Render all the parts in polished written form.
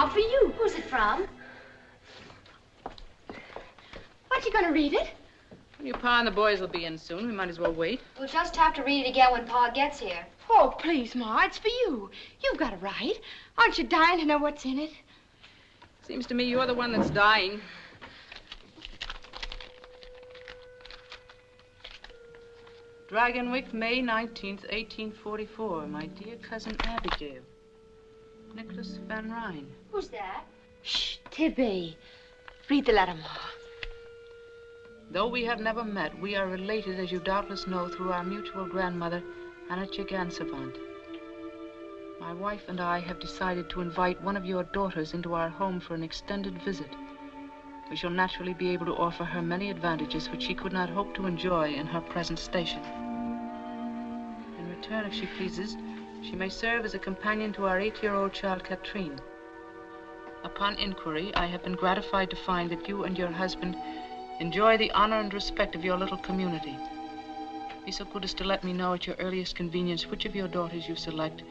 Ma, for you. Who's it from? Aren't you going to read it? Your Pa and the boys will be in soon. We might as well wait. We'll just have to read it again when Pa gets here. Oh, please, Ma, it's for you. You've got it right. Aren't you dying to know what's in it? Seems to me you're the one that's dying. Dragonwyck, May 19th, 1844. My dear cousin Abigail. Nicholas Van Ryn. Who's that? Shh, Tibby. Read the letter, Ma. Though we have never met, we are related, as you doubtless know, through our mutual grandmother, Anya Seton. My wife and I have decided to invite one of your daughters into our home for an extended visit. We shall naturally be able to offer her many advantages which she could not hope to enjoy in her present station. In return, if she pleases, she may serve as a companion to our 8-year-old child, Katrine. Upon inquiry, I have been gratified to find that you and your husband enjoy the honor and respect of your little community. Be so good as to let me know at your earliest convenience which of your daughters you select,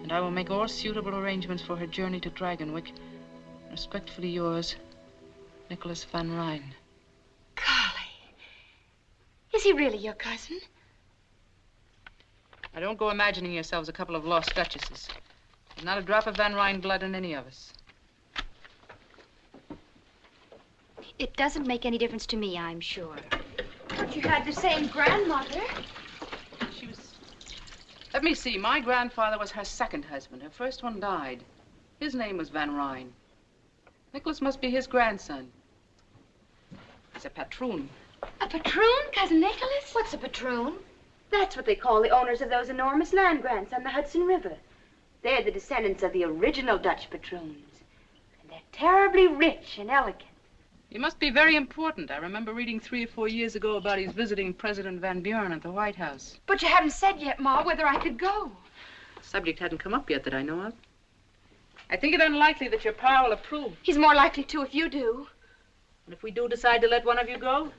and I will make all suitable arrangements for her journey to Dragonwyck. Respectfully yours, Nicholas Van Ryn. Golly. Is he really your cousin? Now, don't go imagining yourselves a couple of lost duchesses. There's not a drop of Van Ryn blood in any of us. It doesn't make any difference to me, I'm sure. But you had the same grandmother. She was... Let me see. My grandfather was her second husband. Her first one died. His name was Van Ryn. Nicholas must be his grandson. He's a patroon. A patroon, Cousin Nicholas? What's a patroon? That's what they call the owners of those enormous land grants on the Hudson River. They're the descendants of the original Dutch patroons. And they're terribly rich and elegant. He must be very important. I remember reading 3 or 4 years ago about his visiting President Van Buren at the White House. But you haven't said yet, Ma, whether I could go. The subject hadn't come up yet that I know of. I think it unlikely that your pa will approve. He's more likely to if you do. And if we do decide to let one of you go,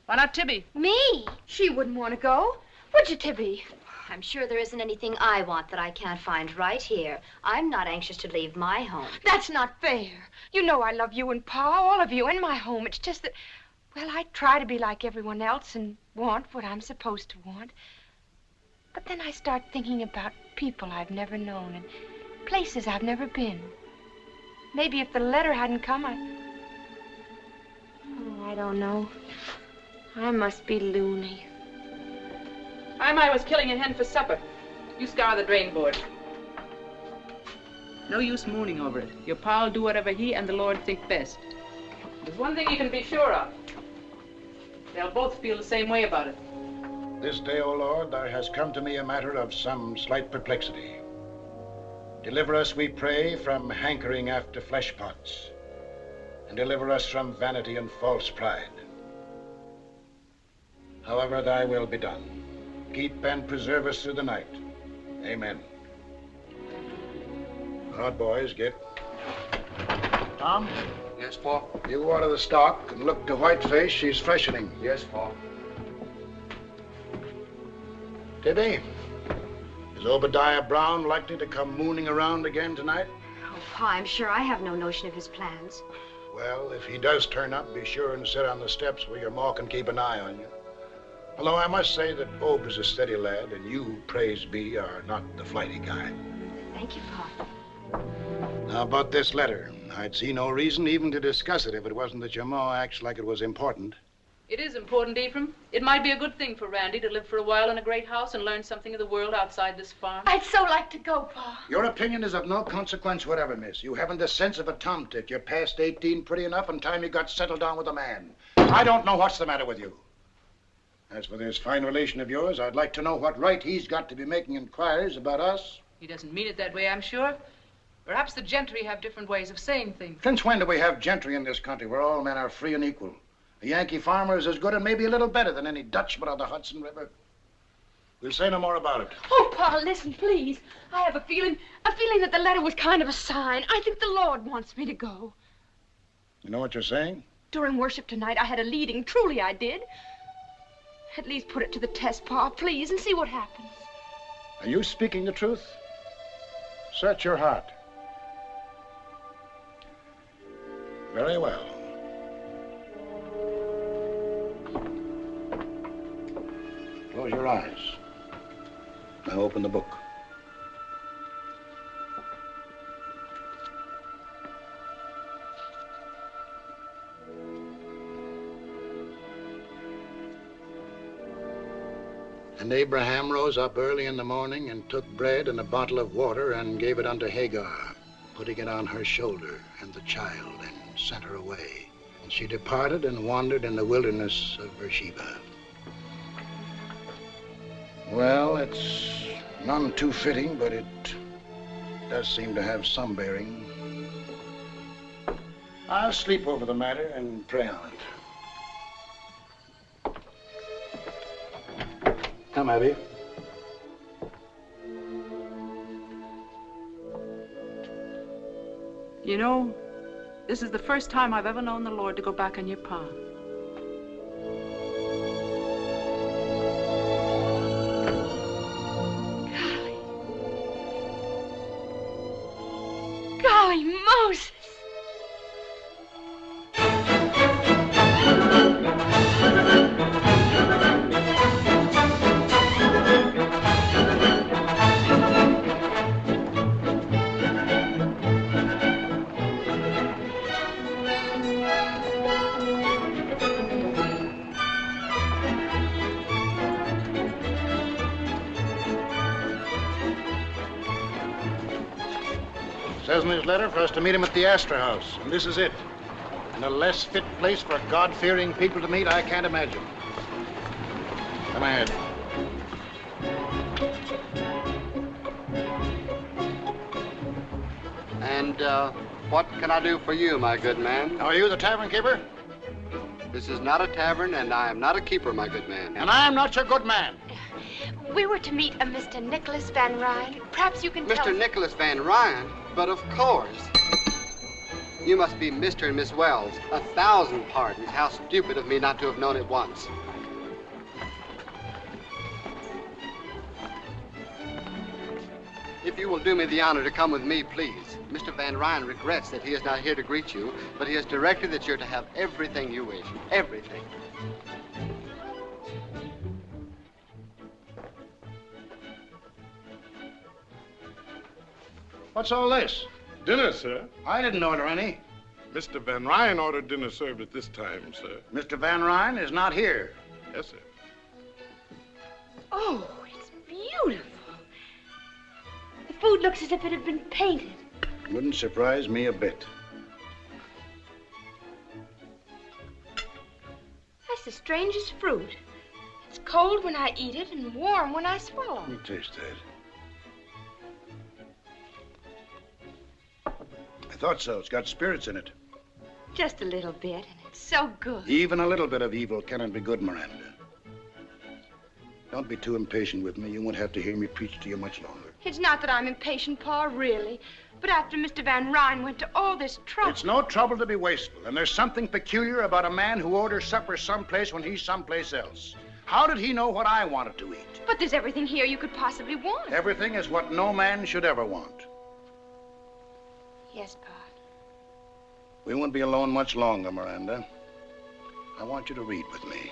why not Tibby? Me? She wouldn't want to go. Would you, Tibby? I'm sure there isn't anything I want that I can't find right here. I'm not anxious to leave my home. That's not fair. You know I love you and Pa, all of you, in my home. It's just that, well, I try to be like everyone else and want what I'm supposed to want. But then I start thinking about people I've never known and places I've never been. Maybe if the letter hadn't come, Oh, I don't know. I must be loony. I was killing a hen for supper. You scour the drain board. No use mooning over it. Your pa'll do whatever he and the Lord think best. There's one thing you can be sure of. They'll both feel the same way about it. This day, O Lord, there has come to me a matter of some slight perplexity. Deliver us, we pray, from hankering after flesh pots, and deliver us from vanity and false pride. However thy will be done. Keep and preserve us through the night. Amen. All right, boys, get. Tom? Yes, Pa? You water the stock and look to Whiteface. She's freshening. Yes, Pa. Tibby, is Obadiah Brown likely to come mooning around again tonight? Oh, Pa, I'm sure I have no notion of his plans. Well, if he does turn up, be sure and sit on the steps where your ma can keep an eye on you. Although I must say that Ob is a steady lad, and you, praise be, are not the flighty kind. Thank you, Pa. Now, about this letter, I'd see no reason even to discuss it if it wasn't that your ma acts like it was important. It is important, Ephraim. It might be a good thing for Randy to live for a while in a great house and learn something of the world outside this farm. I'd so like to go, Pa. Your opinion is of no consequence whatever, miss. You haven't the sense of a tomtit. You're past 18 pretty enough in time you got settled down with a man. I don't know what's the matter with you. As for this fine relation of yours, I'd like to know what right he's got to be making inquiries about us. He doesn't mean it that way, I'm sure. Perhaps the gentry have different ways of saying things. Since when do we have gentry in this country where all men are free and equal? A Yankee farmer is as good and maybe a little better than any Dutchman on the Hudson River. We'll say no more about it. Oh, Pa, listen, please. I have a feeling that the letter was kind of a sign. I think the Lord wants me to go. You know what you're saying? During worship tonight, I had a leading. Truly, I did. At least put it to the test, Pa, please, and see what happens. Are you speaking the truth? Search your heart. Very well. Close your eyes. Now open the book. And Abraham rose up early in the morning and took bread and a bottle of water and gave it unto Hagar, putting it on her shoulder and the child, and sent her away. And she departed and wandered in the wilderness of Beersheba. Well, it's none too fitting, but it does seem to have some bearing. I'll sleep over the matter and pray on it. Come, Abby. You know, this is the first time I've ever known the Lord to go back on your pa. Golly Moses! Says in his letter for us to meet him at the Astor House, and this is it. And a less fit place for God-fearing people to meet, I can't imagine. Come ahead. And, what can I do for you, my good man? Are you the tavern keeper? This is not a tavern, and I am not a keeper, my good man. And I am not your good man. We were to meet a Mr. Nicholas Van Ryn. Perhaps you can tell Mr. us... Nicholas Van Ryn? But of course. You must be Mr. and Miss Wells. 1,000 pardons. How stupid of me not to have known it once. If you will do me the honor to come with me, please. Mr. Van Ryn regrets that he is not here to greet you, but he has directed that you're to have everything you wish. Everything. What's all this? Dinner, sir. I didn't order any. Mr. Van Ryn ordered dinner served at this time, sir. Mr. Van Ryn is not here. Yes, sir. Oh, it's beautiful. The food looks as if it had been painted. Wouldn't surprise me a bit. That's the strangest fruit. It's cold when I eat it and warm when I swallow. Let me taste that. I thought so. It's got spirits in it. Just a little bit, and it's so good. Even a little bit of evil cannot be good, Miranda. Don't be too impatient with me. You won't have to hear me preach to you much longer. It's not that I'm impatient, Pa, really. But after Mr. Van Ryn went to all this trouble... It's no trouble to be wasteful, and there's something peculiar about a man who orders supper someplace when he's someplace else. How did he know what I wanted to eat? But there's everything here you could possibly want. Everything is what no man should ever want. Yes, Pa. We won't be alone much longer, Miranda. I want you to read with me.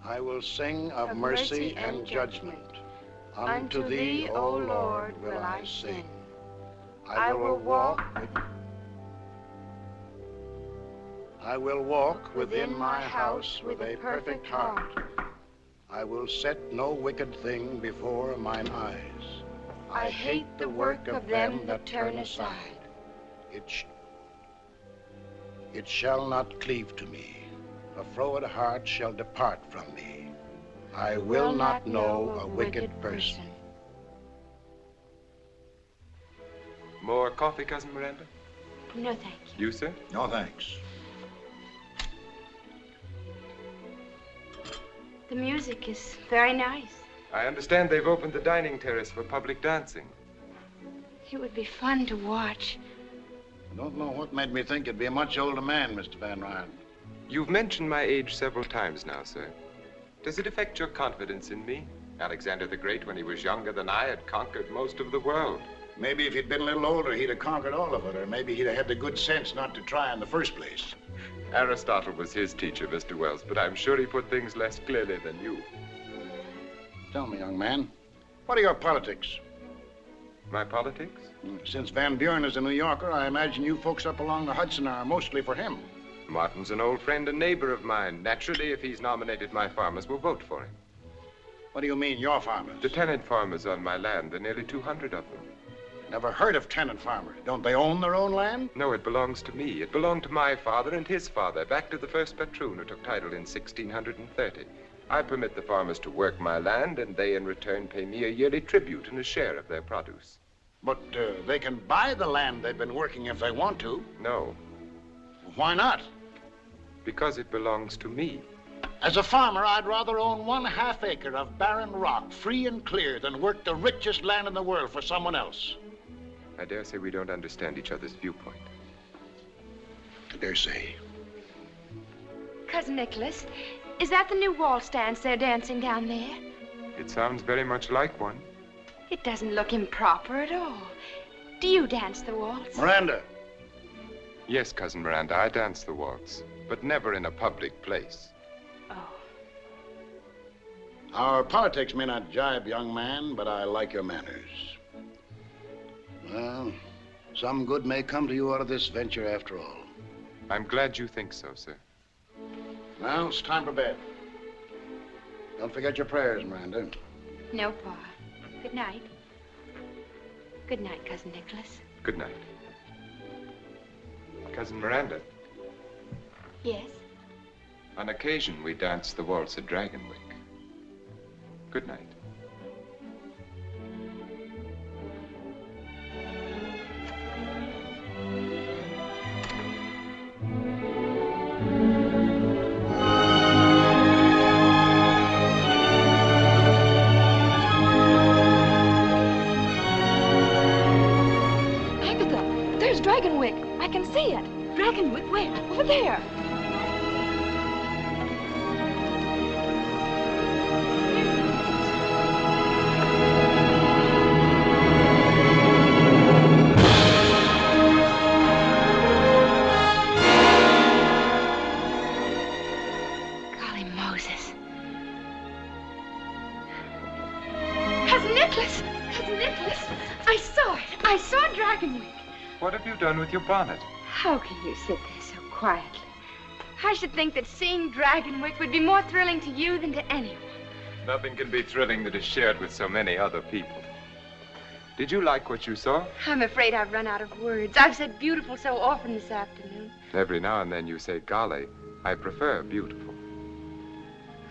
I will sing of mercy and judgment. Unto thee, O Lord, will I sing. I will walk within my house with a perfect heart. I will set no wicked thing before mine eyes. I hate the work of them that turn aside. It shall not cleave to me. A froward heart shall depart from me. I will not know a wicked person. More coffee, Cousin Miranda? No, thank you. You, sir? No, thanks. The music is very nice. I understand they've opened the dining terrace for public dancing. It would be fun to watch. I don't know what made me think you'd be a much older man, Mr. Van Ryan. You've mentioned my age several times now, sir. Does it affect your confidence in me? Alexander the Great, when he was younger than I, had conquered most of the world. Maybe if he'd been a little older, he'd have conquered all of it, or maybe he'd have had the good sense not to try in the first place. Aristotle was his teacher, Mr. Wells, but I'm sure he put things less clearly than you. Tell me, young man, what are your politics? My politics? Since Van Buren is a New Yorker, I imagine you folks up along the Hudson are mostly for him. Martin's an old friend and neighbor of mine. Naturally, if he's nominated, my farmers will vote for him. What do you mean, your farmers? The tenant farmers on my land. There are nearly 200 of them. Never heard of tenant farmers. Don't they own their own land? No, it belongs to me. It belonged to my father and his father, back to the first patroon who took title in 1630. I permit the farmers to work my land, and they in return pay me a yearly tribute and a share of their produce. But they can buy the land they've been working if they want to. No. Why not? Because it belongs to me. As a farmer, I'd rather own 1/2 acre of barren rock, free and clear, than work the richest land in the world for someone else. I dare say we don't understand each other's viewpoint. I dare say. Cousin Nicholas, is that the new wall stands they're dancing down there? It sounds very much like one. It doesn't look improper at all. Do you dance the waltz? Miranda. Yes, Cousin Miranda, I dance the waltz, but never in a public place. Oh. Our politics may not jibe, young man, but I like your manners. Well, some good may come to you out of this venture after all. I'm glad you think so, sir. Now, it's time for bed. Don't forget your prayers, Miranda. No, Pa. Good night. Good night, Cousin Nicholas. Good night. Cousin Miranda, Yes? on occasion we dance the waltz at Dragonwyck. Good night. There's Dragonwyck. I can see it. Dragonwyck, where? Over there. Golly Moses. Cousin Nicholas! Cousin Nicholas! I saw it. I saw Dragonwyck. What have you done with your bonnet? How can you sit there so quietly? I should think that seeing Dragonwyck would be more thrilling to you than to anyone. Nothing can be thrilling that is shared with so many other people. Did you like what you saw? I'm afraid I've run out of words. I've said beautiful so often this afternoon. Every now and then you say golly. I prefer beautiful.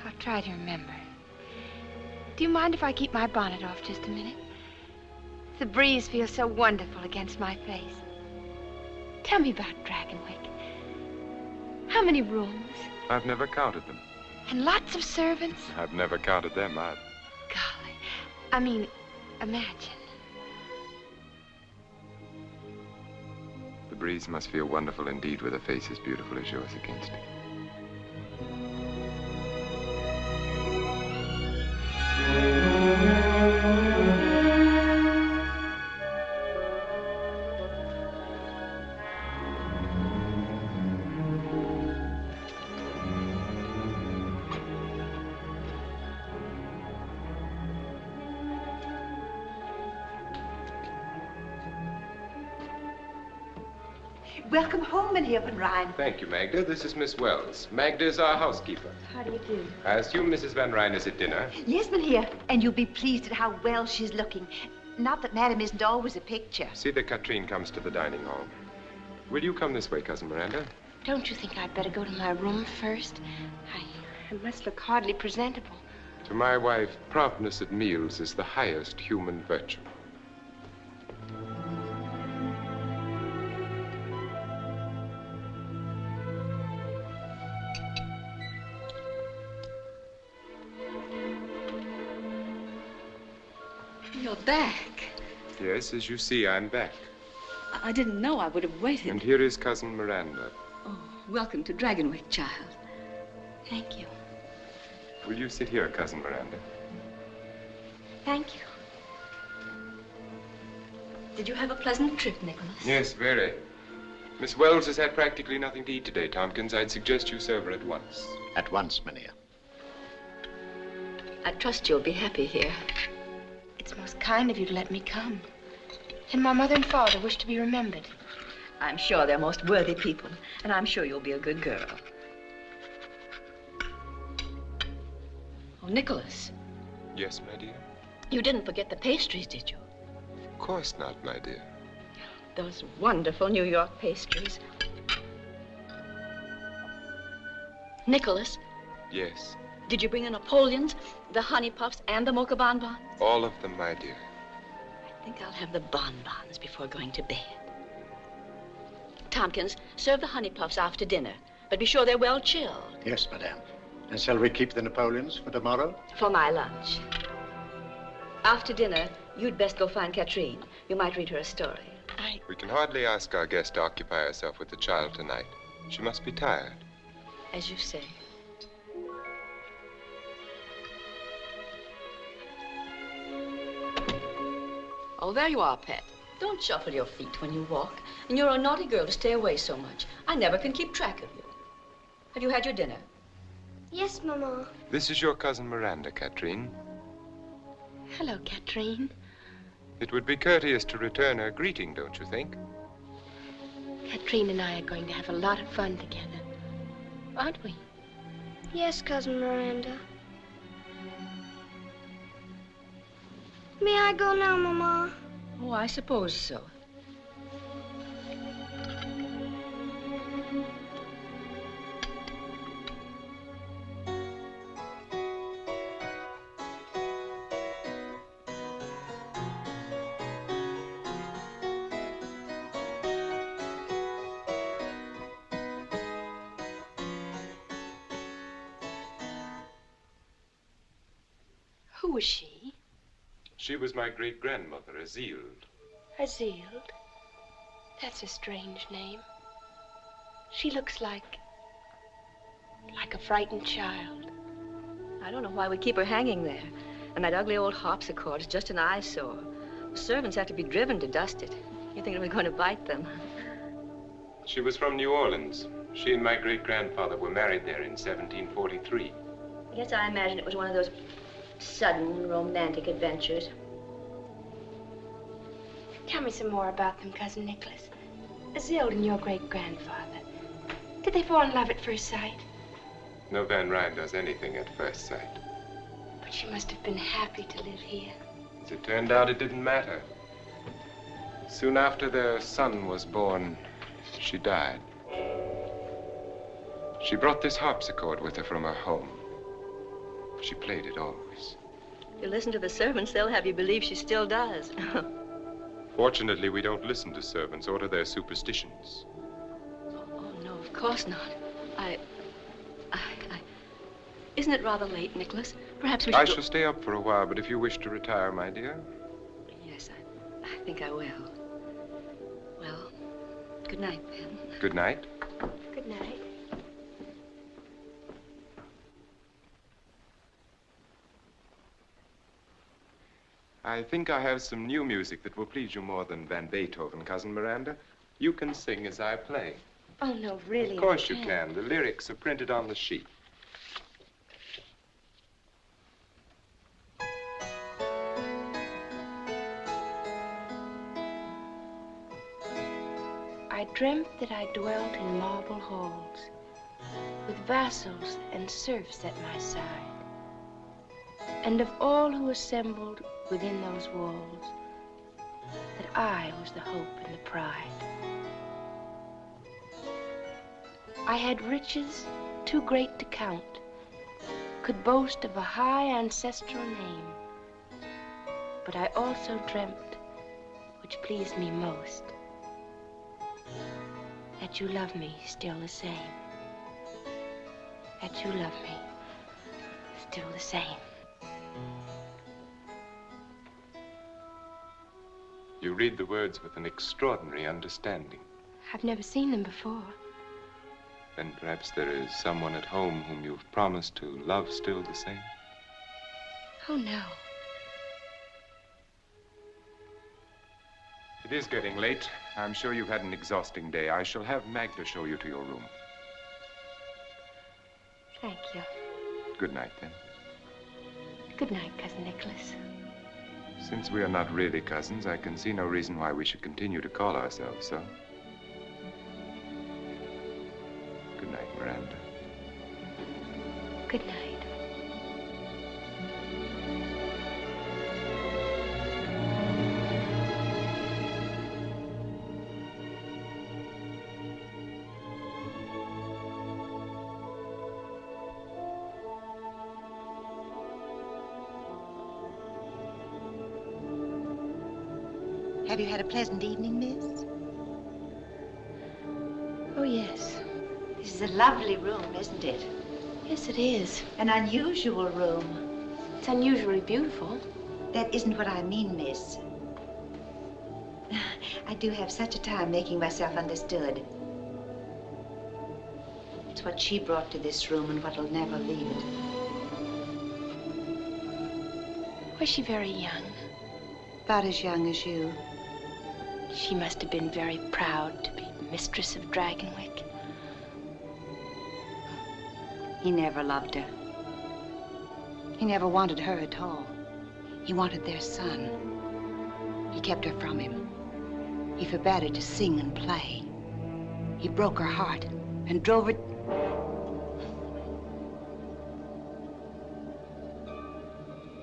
I'll try to remember. Do you mind if I keep my bonnet off just a minute? The breeze feels so wonderful against my face. Tell me about Dragonwyck. How many rooms? I've never counted them. And lots of servants? I've never counted them either. Golly. I mean, imagine. The breeze must feel wonderful indeed with a face as beautiful as yours against it. Welcome home, Herr Van Ryn. Thank you, Magda. This is Miss Wells. Magda is our housekeeper. How do you do? I assume Mrs. Van Ryn is at dinner. Yes, Herr, and you'll be pleased at how well she's looking. Not that Madam isn't always a picture. See that Katrine comes to the dining hall. Will you come this way, Cousin Miranda? Don't you think I'd better go to my room first? I must look hardly presentable. To my wife, promptness at meals is the highest human virtue. You're back. Yes, as you see, I'm back. I didn't know I would have waited. And here is Cousin Miranda. Oh, welcome to Dragonwyck, child. Thank you. Will you sit here, Cousin Miranda? Thank you. Did you have a pleasant trip, Nicholas? Yes, very. Miss Wells has had practically nothing to eat today, Tompkins. I'd suggest you serve her at once. At once, Mynheer. I trust you'll be happy here. It's most kind of you to let me come. And my mother and father wish to be remembered. I'm sure they're most worthy people, and I'm sure you'll be a good girl. Oh, Nicholas. Yes, my dear? You didn't forget the pastries, did you? Of course not, my dear. Those wonderful New York pastries. Nicholas, Yes, did you bring the Napoleons, the honey puffs, and the mocha bonbons? all of them, my dear. I think I'll have the bonbons before going to bed. Tompkins, serve the honey puffs after dinner, but be sure they're well chilled. Yes, madame. And shall we keep the Napoleons for tomorrow? For my lunch. After dinner, you'd best go find Katrine. You might read her a story. We can hardly ask our guest to occupy herself with the child tonight. She must be tired. As you say. Oh, there you are, Pet. Don't shuffle your feet when you walk. And you're a naughty girl to stay away so much. I never can keep track of you. Have you had your dinner? Yes, Mama. This is your cousin Miranda, Katrine. Hello, Katrine. It would be courteous to return her greeting, don't you think? Katrine and I are going to have a lot of fun together. Aren't we? Yes, Cousin Miranda. May I go now, Mama? Oh, I suppose so. Who was she? She was my great-grandmother, Azilde. Azilde? That's a strange name. She looks like a frightened child. I don't know why we keep her hanging there. And that ugly old harpsichord is just an eyesore. The servants have to be driven to dust it. You think we're going to bite them? She was from New Orleans. She and my great-grandfather were married there in 1743. I guess I imagine it was one of those sudden romantic adventures. Tell me some more about them, Cousin Nicholas. Azilde and your great-grandfather. Did they fall in love at first sight? No Van Ryn does anything at first sight. But she must have been happy to live here. As it turned out, it didn't matter. Soon after their son was born, she died. She brought this harpsichord with her from her home. She played it always. If you listen to the servants, they'll have you believe she still does. Fortunately, we don't listen to servants or to their superstitions. Oh, no, of course not. Isn't it rather late, Nicholas? Perhaps we should I shall stay up for a while, but if you wish to retire, my dear. Yes, I think I will. Well, good night, then. Good night. Good night. I think I have some new music that will please you more than Van Beethoven, Cousin Miranda. You can sing as I play. Oh, no, really. Of course you can. The lyrics are printed on the sheet. I dreamt that I dwelt in marble halls, with vassals and serfs at my side, and of all who assembled within those walls, that I was the hope and the pride. I had riches too great to count, could boast of a high ancestral name, but I also dreamt, which pleased me most, that you love me still the same. That you love me still the same. You You read the words with an extraordinary understanding. I've never seen them before. Then perhaps there is someone at home whom you've promised to love still the same? Oh, no. It is getting late. I'm sure you've had an exhausting day. I shall have Magda show you to your room. Thank you. Good night, then. Good night, Cousin Nicholas. Since we are not really cousins, I can see no reason why we should continue to call ourselves so. Good night, Miranda. Good night. Have you had a pleasant evening, miss? Oh, yes. This is a lovely room, isn't it? Yes, it is. An unusual room. It's unusually beautiful. That isn't what I mean, miss. I do have such a time making myself understood. It's what she brought to this room and what'll never leave it. Was she very young? About as young as you. She must have been very proud to be mistress of Dragonwyck. He never loved her. He never wanted her at all. He wanted their son. He kept her from him. He forbade her to sing and play. He broke her heart and drove her...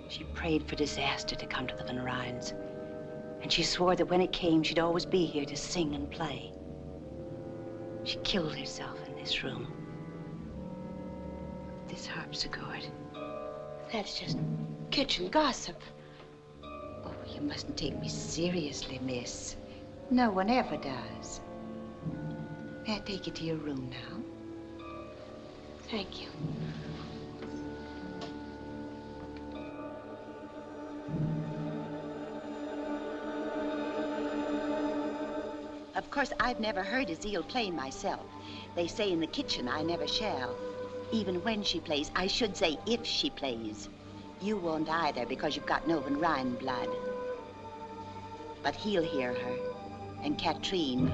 She prayed for disaster to come to the Van Ryns. And she swore that when it came, she'd always be here to sing and play. She killed herself in this room. This harpsichord. That's just kitchen gossip. Oh, you mustn't take me seriously, miss. No one ever does. May I take you to your room now? Thank you. Of course, I've never heard Azilde play myself. They say in the kitchen I never shall. Even when she plays, I should say if she plays. You won't either because you've got no Van Ryn blood. But he'll hear her, and Katrine.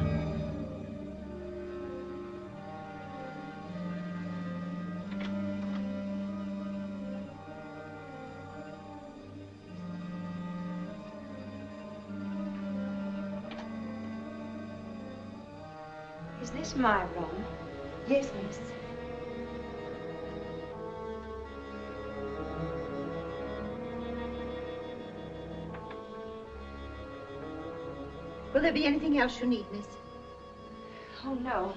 Is this my room? Yes, miss. Will there be anything else you need, miss? Oh, no.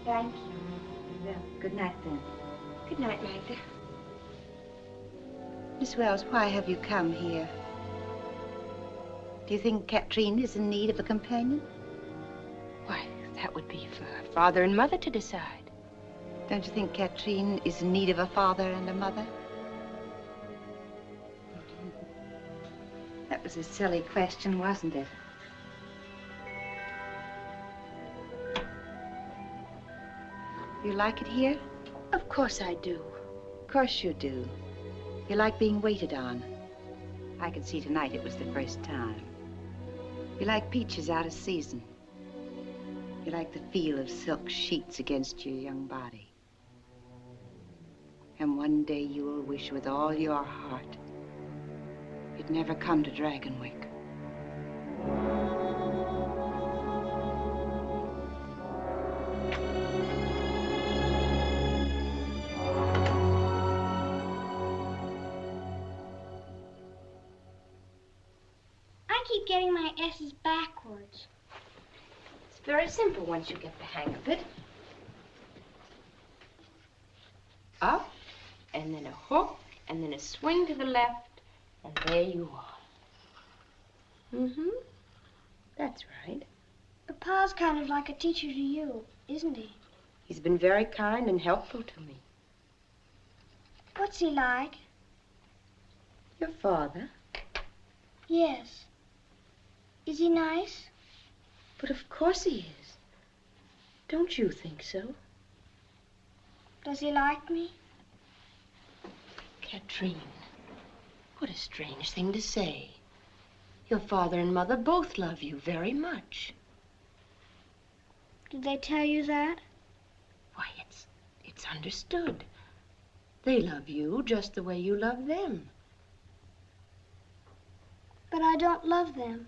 Thank you. Well, good night, then. Good night, Magda. Miss Wells, why have you come here? Do you think Katrine is in need of a companion? Why, that would be for her father and mother to decide. Don't you think Katrine is in need of a father and a mother? That was a silly question, wasn't it? You like it here? Of course I do. Of course you do. You like being waited on. I could see tonight it was the first time. You like peaches out of season. You like the feel of silk sheets against your young body. And one day you will wish with all your heart you'd never come to Dragonwyck. I keep getting my S's backwards. It's very simple once you get the hang of it. Up, and then a hook, and then a swing to the left, and there you are. Mm-hmm. That's right. But Pa's kind of like a teacher to you, isn't he? He's been very kind and helpful to me. What's he like? Your father? Yes. Is he nice? But of course he is. Don't you think so? Does he like me? Katrine, what a strange thing to say. Your father and mother both love you very much. Did they tell you that? Why, it's understood. They love you just the way you love them. But I don't love them.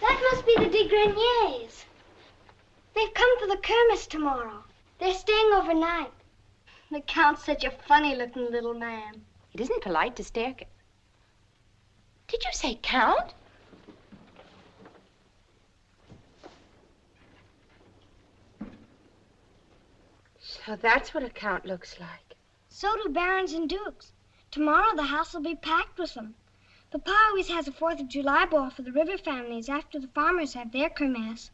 That must be the de Greniers. They've come for the Kermesse tomorrow. They're staying overnight. The Count's such a funny-looking little man. It isn't polite to stare. Did you say Count? So that's what a count looks like. So do barons and dukes. Tomorrow the house will be packed with them. Papa always has a 4th of July ball for the river families after the farmers have their Kermesse.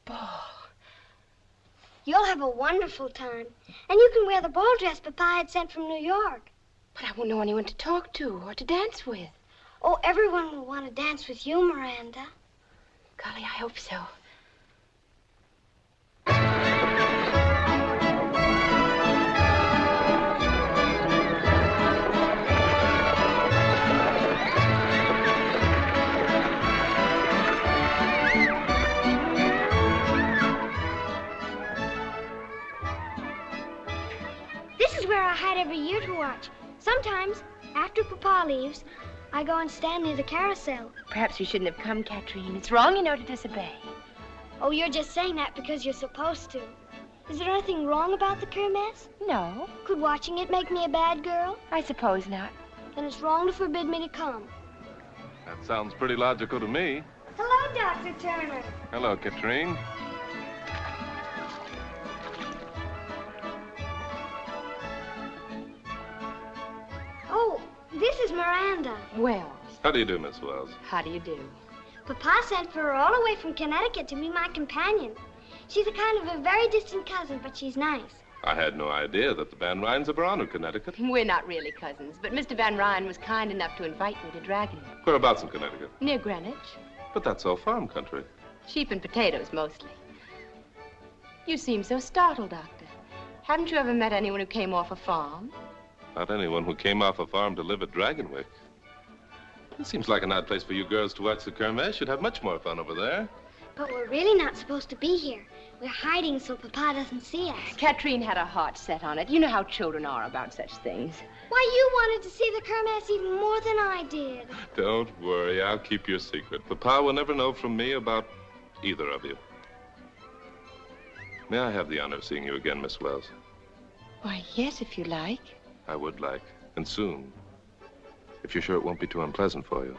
Ball. You'll have a wonderful time. And you can wear the ball dress Papa had sent from New York. But I won't know anyone to talk to or to dance with. Oh, everyone will want to dance with you, Miranda. Golly, I hope so. I hide every year to watch. Sometimes, after Papa leaves, I go and stand near the carousel. Perhaps you shouldn't have come, Katrine. It's wrong, you know, to disobey. Oh, you're just saying that because you're supposed to. Is there anything wrong about the Kermesse? No. Could watching it make me a bad girl? I suppose not. Then it's wrong to forbid me to come. That sounds pretty logical to me. Hello, Dr. Turner. Hello, Katrine. Oh, this is Miranda. Wells. How do you do, Miss Wells? How do you do? Papa sent for her all the way from Connecticut to be my companion. She's a kind of a very distant cousin, but she's nice. I had no idea that the Van Ryns ever honored Connecticut. We're not really cousins, but Mr. Van Ryn was kind enough to invite me to Dragonwyck. Whereabouts in Connecticut? Near Greenwich. But that's all farm country. Sheep and potatoes, mostly. You seem so startled, Doctor. Haven't you ever met anyone who came off a farm? Not anyone who came off a farm to live at Dragonwyck. It seems like an odd place for you girls to watch the Kermesse. You'd have much more fun over there. But we're really not supposed to be here. We're hiding so Papa doesn't see us. Katrine had her heart set on it. You know how children are about such things. Why, you wanted to see the Kermesse even more than I did. Don't worry, I'll keep your secret. Papa will never know from me about either of you. May I have the honor of seeing you again, Miss Wells? Why, yes, if you like. I would like, and soon. If you're sure it won't be too unpleasant for you.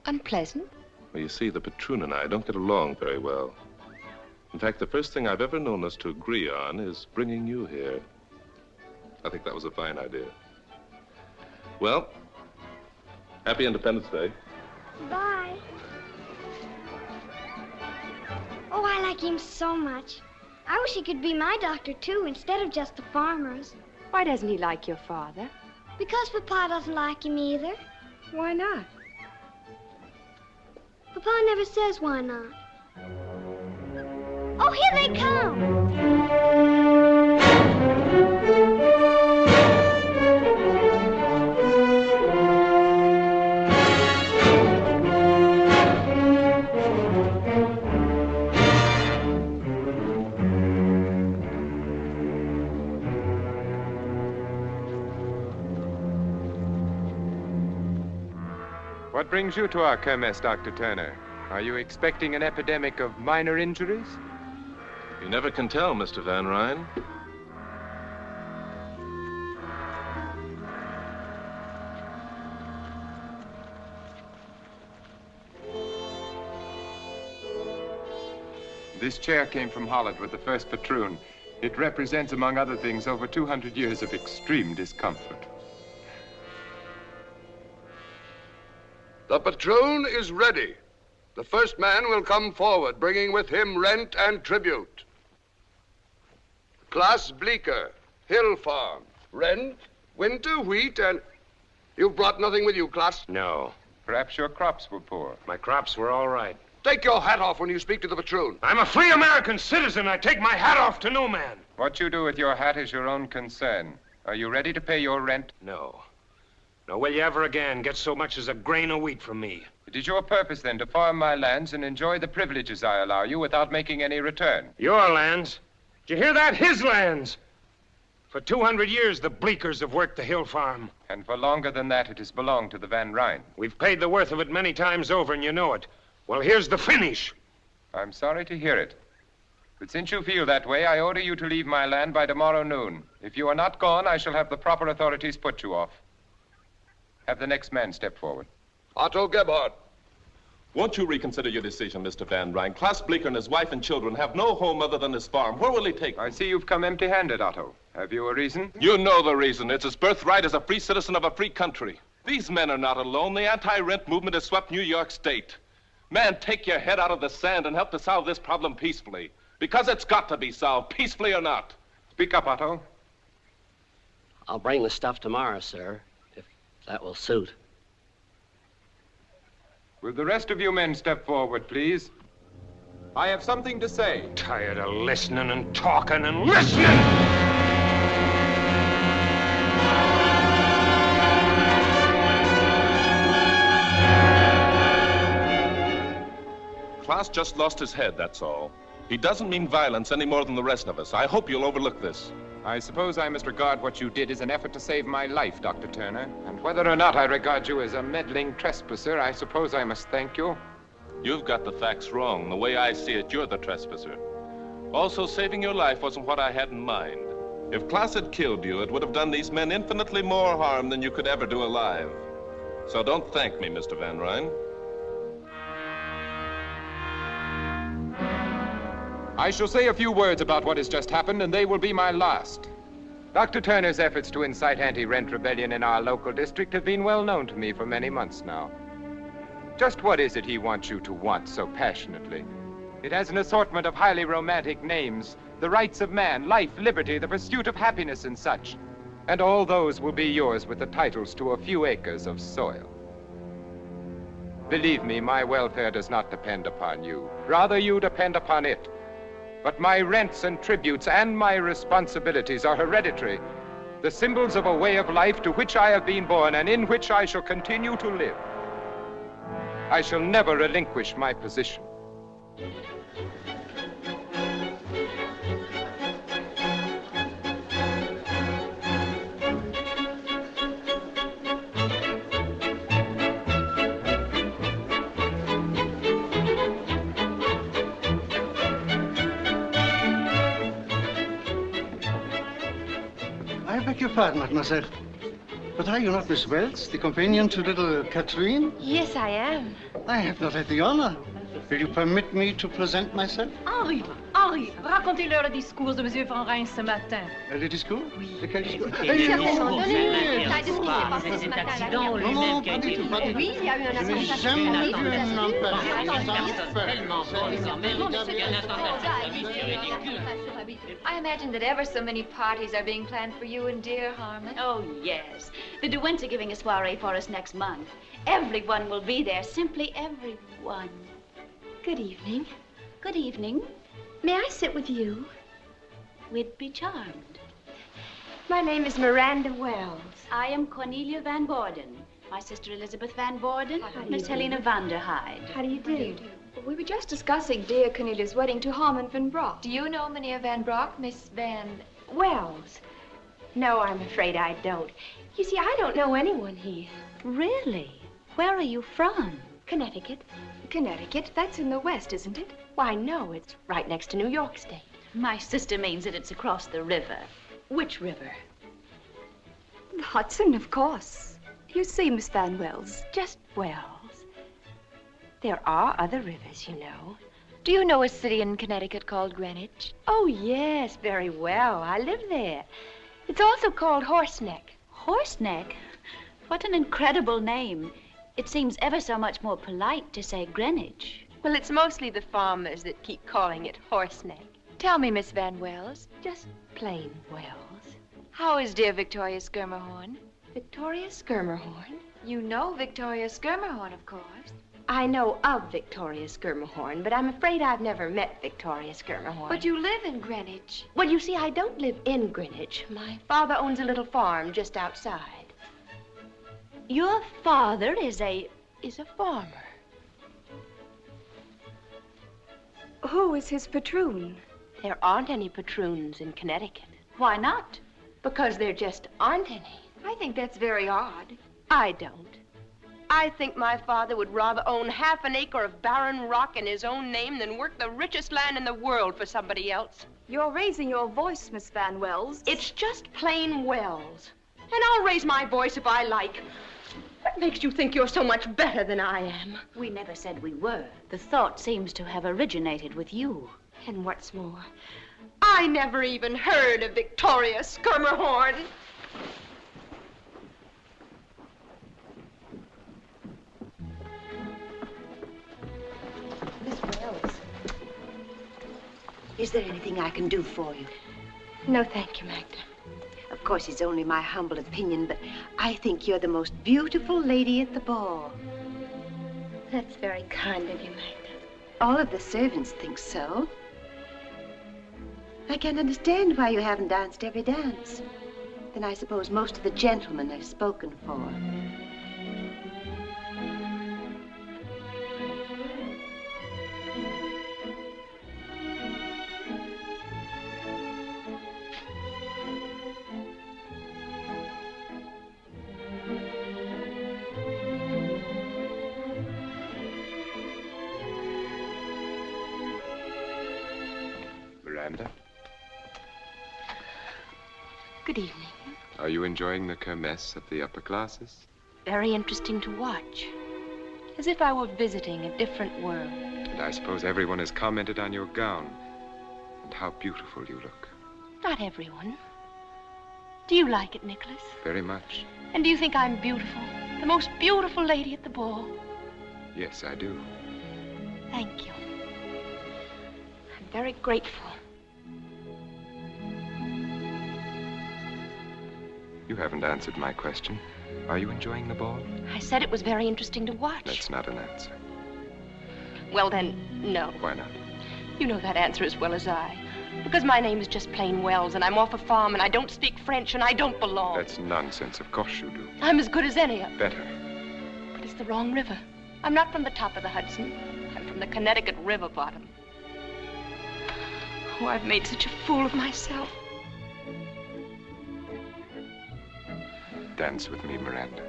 Unpleasant? Well, you see, the patroon and I don't get along very well. In fact, the first thing I've ever known us to agree on is bringing you here. I think that was a fine idea. Well, happy Independence Day. Bye. Oh, I like him so much. I wish he could be my doctor, too, instead of just the farmer's. Why doesn't he like your father? Because Papa doesn't like him either. Why not? Papa never says why not. Oh, here they come! What brings you to our Kermesse, Dr. Turner? Are you expecting an epidemic of minor injuries? You never can tell, Mr. Van Ryn. This chair came from Holland with the first patroon. It represents, among other things, over 200 years of extreme discomfort. The patroon is ready. The first man will come forward, bringing with him rent and tribute. Class Bleecker, Hill Farm. Rent, winter wheat, and... You've brought nothing with you, Class? No. Perhaps your crops were poor. My crops were all right. Take your hat off when you speak to the patroon. I'm a free American citizen. I take my hat off to no man. What you do with your hat is your own concern. Are you ready to pay your rent? No. Nor will you ever again get so much as a grain of wheat from me. It is your purpose, then, to farm my lands and enjoy the privileges I allow you without making any return. Your lands? Did you hear that? His lands! For 200 years, the Bleekers have worked the hill farm. And for longer than that, it has belonged to the Van Ryn. We've paid the worth of it many times over, and you know it. Well, here's the finish. I'm sorry to hear it. But since you feel that way, I order you to leave my land by tomorrow noon. If you are not gone, I shall have the proper authorities put you off. Have the next man step forward. Otto Gebhardt. Won't you reconsider your decision, Mr. Van Ryn? Klaus Bleecker and his wife and children have no home other than his farm. Where will he take them? I see you've come empty-handed, Otto. Have you a reason? You know the reason. It's his birthright as a free citizen of a free country. These men are not alone. The anti-rent movement has swept New York State. Man, take your head out of the sand and help to solve this problem peacefully. Because it's got to be solved, peacefully or not. Speak up, Otto. I'll bring the stuff tomorrow, sir, if that will suit. Will the rest of you men step forward, please? I have something to say. Tired of listening and talking and listening! Klaus just lost his head, that's all. He doesn't mean violence any more than the rest of us. I hope you'll overlook this. I suppose I must regard what you did as an effort to save my life, Dr. Turner. And whether or not I regard you as a meddling trespasser, I suppose I must thank you. You've got the facts wrong. The way I see it, you're the trespasser. Also, saving your life wasn't what I had in mind. If Klaus had killed you, it would have done these men infinitely more harm than you could ever do alive. So don't thank me, Mr. Van Ryn. I shall say a few words about what has just happened, and they will be my last. Dr. Turner's efforts to incite anti-rent rebellion in our local district have been well known to me for many months now. Just what is it he wants you to want so passionately? It has an assortment of highly romantic names, the rights of man, life, liberty, the pursuit of happiness, and such. And all those will be yours with the titles to a few acres of soil. Believe me, my welfare does not depend upon you. Rather, you depend upon it. But my rents and tributes and my responsibilities are hereditary, the symbols of a way of life to which I have been born and in which I shall continue to live. I shall never relinquish my position. I beg your pardon, mademoiselle. But are you not Miss Wells, the companion to little Katrine? Yes, I am. I have not had the honor. Will you permit me to present myself? Henri, Henri, racontez-leur le discours de M. Van Ryn ce matin. Le discours? Oui. Lequel discours? Certainement. Donnez-nous le détail de ce qui s'est passé ce matin à la gare. Non, pas du tout, pas du tout. Oui, il y a eu un Je n'ai jamais vu un homme I imagine that ever so many parties are being planned for you and dear Harmon. Oh, yes. The De Wints are giving a soiree for us next month. Everyone will be there, simply everyone. Good evening. Good evening. May I sit with you? We'd be charmed. My name is Miranda Wells. I am Cornelia Van Borden. My sister Elizabeth Van Borden, Miss Helena Vanderhyde. How do you do? We were just discussing dear Cornelia's wedding to Harmon Van Brock. Do you know Mynheer Van Brock, Miss Van... Wells? No, I'm afraid I don't. You see, I don't know anyone here. Really? Where are you from? Connecticut. Connecticut? That's in the west, isn't it? Why, no, it's right next to New York State. My sister means that it's across the river. Which river? The Hudson, of course. You see, Miss Van Wells. Just Wells. There are other rivers, you know. Do you know a city in Connecticut called Greenwich? Oh, yes, very well. I live there. It's also called Horseneck. Horseneck? What an incredible name. It seems ever so much more polite to say Greenwich. Well, it's mostly the farmers that keep calling it Horseneck. Tell me, Miss Van Wells, just plain Wells, how is dear Victoria Schermerhorn? Victoria Schermerhorn? You know Victoria Schermerhorn, of course. I know of Victoria Schermerhorn, but I'm afraid I've never met Victoria Schermerhorn. But you live in Greenwich. Well, you see, I don't live in Greenwich. My father owns a little farm just outside. Your father is a farmer. Who is his patroon? There aren't any patroons in Connecticut. Why not? Because there just aren't any. I think that's very odd. I don't. I think my father would rather own half an acre of barren rock in his own name than work the richest land in the world for somebody else. You're raising your voice, Miss Van Wells. It's just plain Wells. And I'll raise my voice if I like. What makes you think you're so much better than I am? We never said we were. The thought seems to have originated with you. And what's more, I never even heard of Victoria Schermerhorn. Miss Wells, is there anything I can do for you? No, thank you, Magda. Of course, it's only my humble opinion, but I think you're the most beautiful lady at the ball. That's very kind of you, Magda. All of the servants think so. I can't understand why you haven't danced every dance. Then I suppose most of the gentlemen have spoken for. Miranda, Good evening. are you enjoying the kermesse of the upper classes? Very interesting to watch. As if I were visiting a different world. And I suppose everyone has commented on your gown and how beautiful you look. Not everyone. Do you like it, Nicholas? Very much. And do you think I'm beautiful? The most beautiful lady at the ball? Yes, I do. Thank you. I'm very grateful. You haven't answered my question. Are you enjoying the ball? I said it was very interesting to watch. That's not an answer. Well, then, no. Why not? You know that answer as well as I. Because my name is just plain Wells, and I'm off a farm, and I don't speak French, and I don't belong. That's nonsense. Of course you do. I'm as good as any. Better. But it's the wrong river. I'm not from the top of the Hudson. I'm from the Connecticut river bottom. Oh, I've made such a fool of myself. Dance with me, Miranda.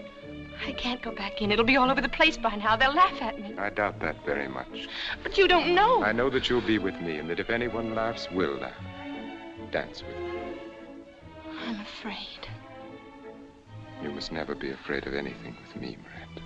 I can't go back in. It'll be all over the place by now. They'll laugh at me. I doubt that very much. But you don't know. I know that you'll be with me, and that if anyone laughs, we'll laugh. Dance with me. I'm afraid. You must never be afraid of anything with me, Miranda.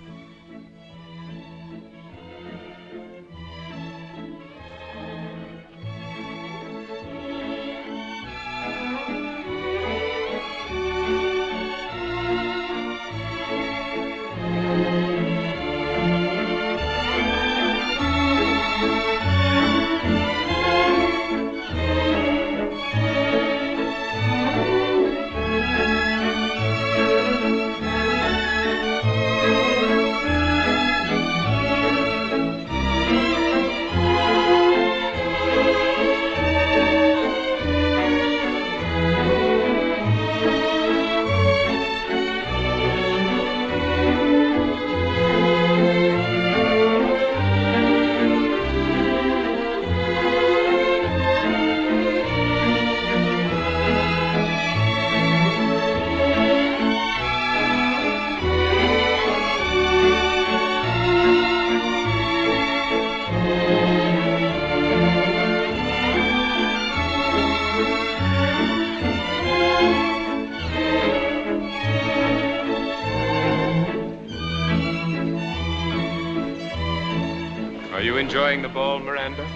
Enjoying the ball, Miranda?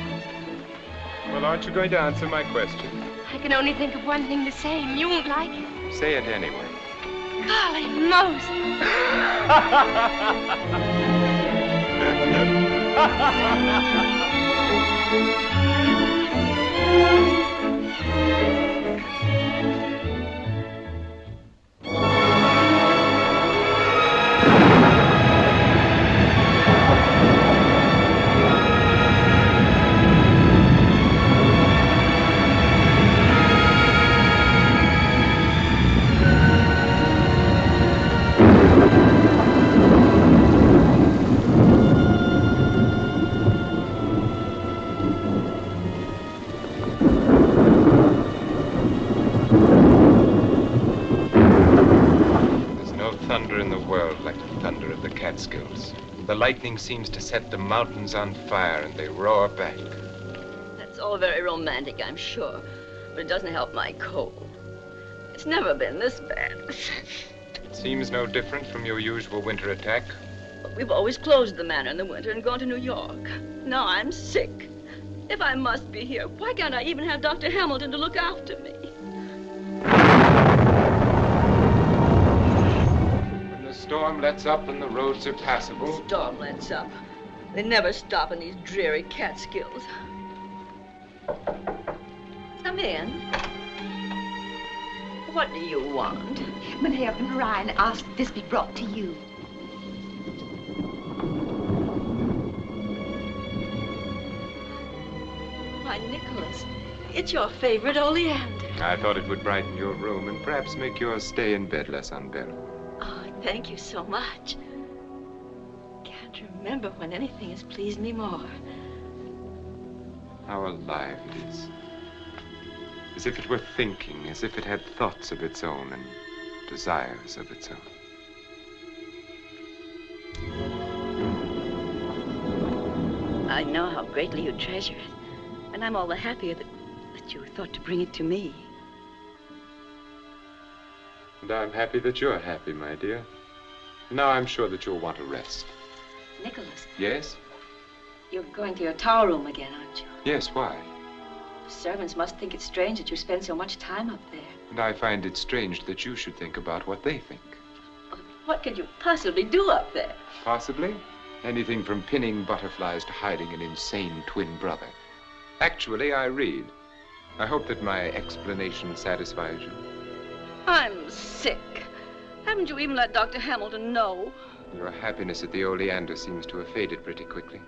Well, aren't you going to answer my question? I can only think of one thing to say, and you won't like it. Say it anyway. Golly Moses. lightning seems to set the mountains on fire and they roar back. That's all very romantic, I'm sure. But it doesn't help my cold. It's never been this bad. It seems no different from your usual winter attack. But we've always closed the manor in the winter and gone to New York. Now I'm sick. If I must be here, why can't I even have Dr. Hamilton to look after me? When the storm lets up and the roads are passable. The storm lets up. They never stop in these dreary Catskills. Come in. What do you want? Mynheer Van Rijn asked this be brought to you. Why, Nicholas, it's your favorite oleander. I thought it would brighten your room and perhaps make your stay in bed less unbearable. Oh, thank you so much. Can't remember when anything has pleased me more. How alive it is. As if it were thinking, as if it had thoughts of its own and desires of its own. I know how greatly you treasure it, and I'm all the happier that you thought to bring it to me. And I'm happy that you're happy, my dear. Now I'm sure that you'll want to rest. Nicholas, Yes? you're going to your tower room again, aren't you? Yes, why? The servants must think it's strange that you spend so much time up there. And I find it strange that you should think about what they think. What could you possibly do up there? Possibly anything from pinning butterflies to hiding an insane twin brother. Actually, I read. I hope that my explanation satisfies you. I'm sick. Haven't you even let Dr. Hamilton know? Your happiness at the Oleander seems to have faded pretty quickly.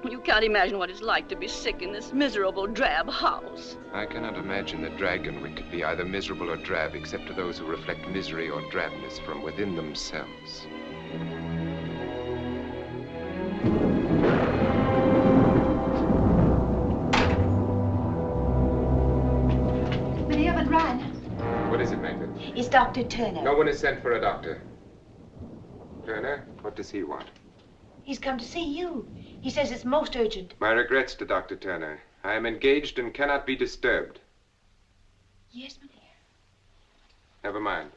You can't imagine what it's like to be sick in this miserable, drab house. I cannot imagine that Dragonwyck could be either miserable or drab except to those who reflect misery or drabness from within themselves. Mynheer Van Rijn, What is it, Magda? is Dr. Turner. No one is sent for a doctor. Turner, what does he want? He's come to see you. He says it's most urgent. My regrets to Dr. Turner. I am engaged and cannot be disturbed. Yes, Mynheer. Never mind.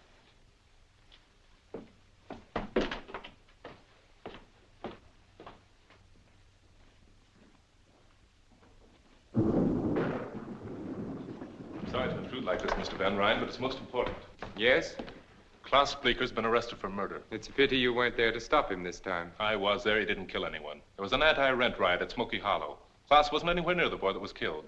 Sorry to intrude like this, Mr. Van Rijn, but it's most important. Yes? Klaus Bleeker's been arrested for murder. It's a pity you weren't there to stop him this time. I was there. He didn't kill anyone. There was an anti-rent riot at Smoky Hollow. Klaus wasn't anywhere near the boy that was killed,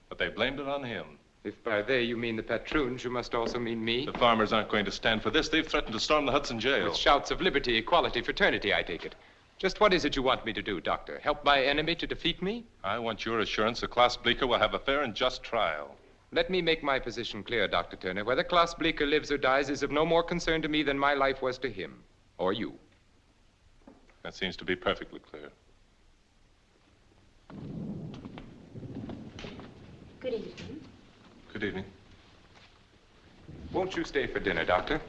but they blamed it on him. If by they you mean the patroons, you must also mean me. The farmers aren't going to stand for this. They've threatened to storm the Hudson jail. With shouts of liberty, equality, fraternity, I take it. Just what is it you want me to do, Doctor? Help my enemy to defeat me? I want your assurance that Klaus Bleeker will have a fair and just trial. Let me make my position clear, Dr. Turner. Whether Klaus Bleeker lives or dies is of no more concern to me than my life was to him. Or you. That seems to be perfectly clear. Good evening. Good evening. Won't you stay for dinner, Doctor?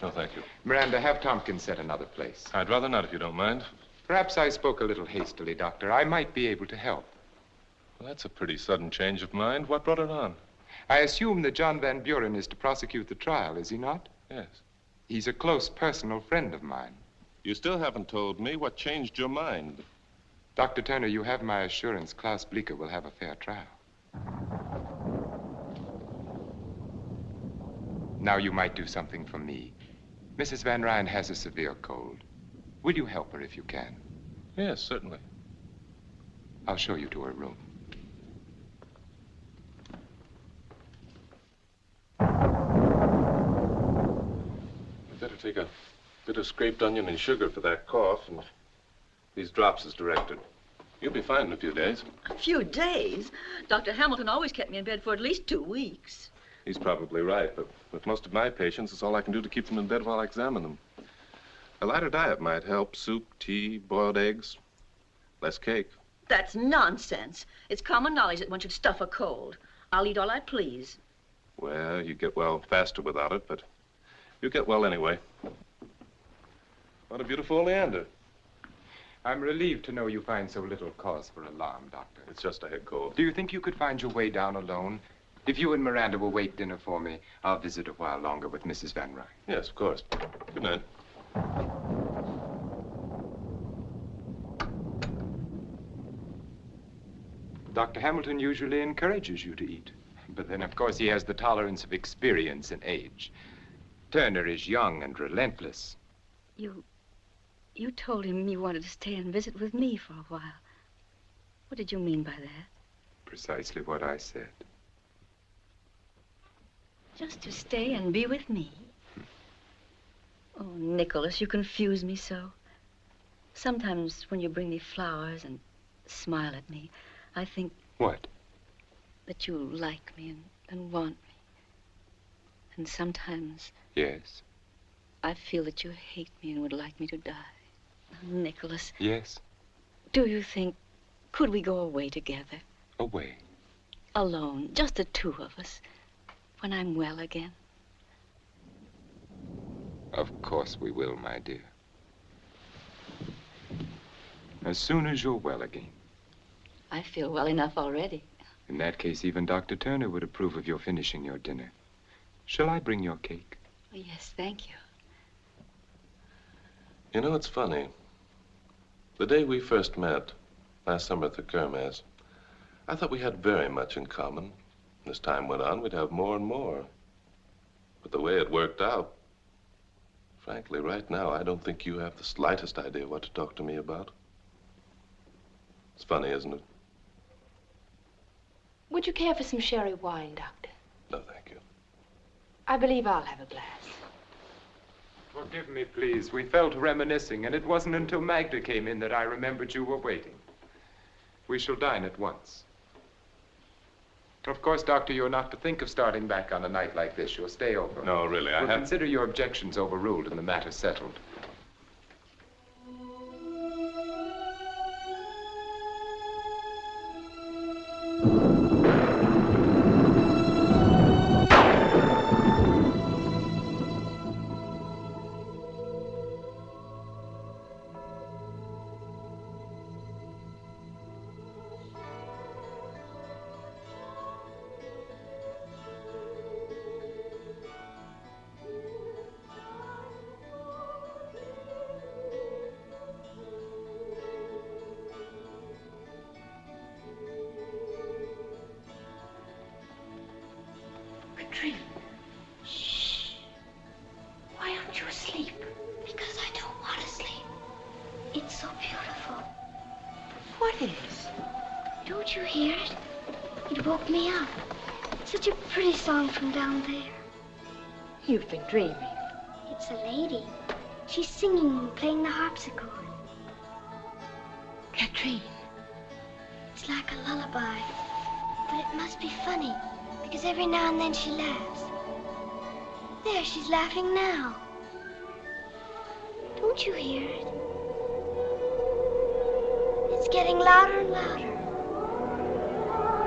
No, thank you. Miranda, have Tompkins set another place. I'd rather not, if you don't mind. Perhaps I spoke a little hastily, Doctor. I might be able to help. Well, that's a pretty sudden change of mind. What brought it on? I assume that John Van Buren is to prosecute the trial, is he not? Yes. He's a close personal friend of mine. You still haven't told me what changed your mind. Dr. Turner, you have my assurance Klaus Bleeker will have a fair trial. Now you might do something for me. Mrs. Van Rijn has a severe cold. Will you help her if you can? Yes, certainly. I'll show you to her room. You'd better take a bit of scraped onion and sugar for that cough, and these drops as directed. You'll be fine in a few days. A few days? Dr. Hamilton always kept me in bed for at least 2 weeks. He's probably right, but with most of my patients, it's all I can do to keep them in bed while I examine them. A lighter diet might help. Soup, tea, boiled eggs, less cake. That's nonsense. It's common knowledge that one should stuff a cold. I'll eat all I please. Well, you get well faster without it, but you get well anyway. What a beautiful oleander. I'm relieved to know you find so little cause for alarm, Doctor. It's just a head cold. Do you think you could find your way down alone? If you and Miranda will wait dinner for me, I'll visit a while longer with Mrs. Van Ryn. Yes, of course. Good night. Dr. Hamilton usually encourages you to eat. But then, of course, he has the tolerance of experience and age. Turner is young and relentless. You told him you wanted to stay and visit with me for a while. What did you mean by that? Precisely what I said. Just to stay and be with me? Oh, Nicholas, you confuse me so. Sometimes when you bring me flowers and smile at me, I think... What? That you like me and want me. And sometimes... Yes? I feel that you hate me and would like me to die. Nicholas. Yes? Do you think... Could we go away together? Away? Alone, just the two of us. When I'm well again. Of course we will, my dear. As soon as you're well again. I feel well enough already. In that case, even Dr. Turner would approve of your finishing your dinner. Shall I bring your cake? Oh, yes, thank you. You know, it's funny. The day we first met, last summer at the Kermesse, I thought we had very much in common. As time went on, we'd have more and more. But the way it worked out, frankly, right now, I don't think you have the slightest idea what to talk to me about. It's funny, isn't it? Would you care for some sherry wine, Doctor? No, thank you. I believe I'll have a glass. Forgive me, please. We fell to reminiscing, and it wasn't until Magda came in that I remembered you were waiting. We shall dine at once. Of course, Doctor, you're not to think of starting back on a night like this. You'll stay over. No, really, I We'll have... consider your objections overruled and the matter settled. Katrine. Shh. Why aren't you asleep? Because I don't want to sleep. It's so beautiful. What is? Don't you hear it? It woke me up. Such a pretty song from down there. You've been dreaming. It's a lady. She's singing and playing the harpsichord. Katrine. It's like a lullaby. But it must be funny, because every now and then she laughs. There, she's laughing now. Don't you hear it? It's getting louder and louder.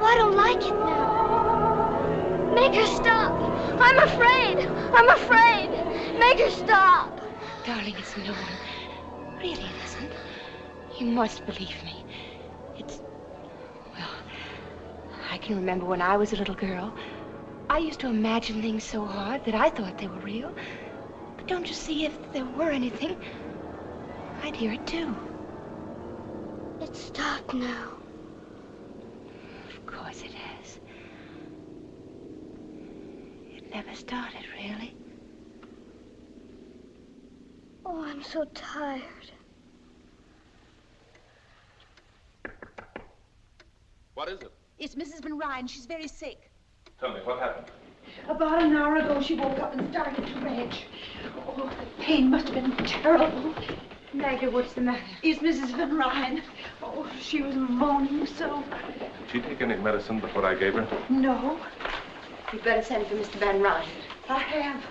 Oh, I don't like it now. Make her stop. I'm afraid. I'm afraid. Make her stop. Darling, it's no one. Really, it isn't. You must believe me. It's... Well, I can remember when I was a little girl. I used to imagine things so hard that I thought they were real. But don't you see, if there were anything, I'd hear it too. It stopped now. Of course it has. It never started, really. Oh, I'm so tired. What is it? It's Mrs. Van Ryn. She's very sick. Tell me, what happened? About an hour ago, she woke up and started to rage. Oh, the pain must have been terrible. Magda, what's the matter? It's Mrs. Van Ryn. Oh, she was moaning so. Did she take any medicine before I gave her? No, You'd better send for Mr. Van Ryn. I have.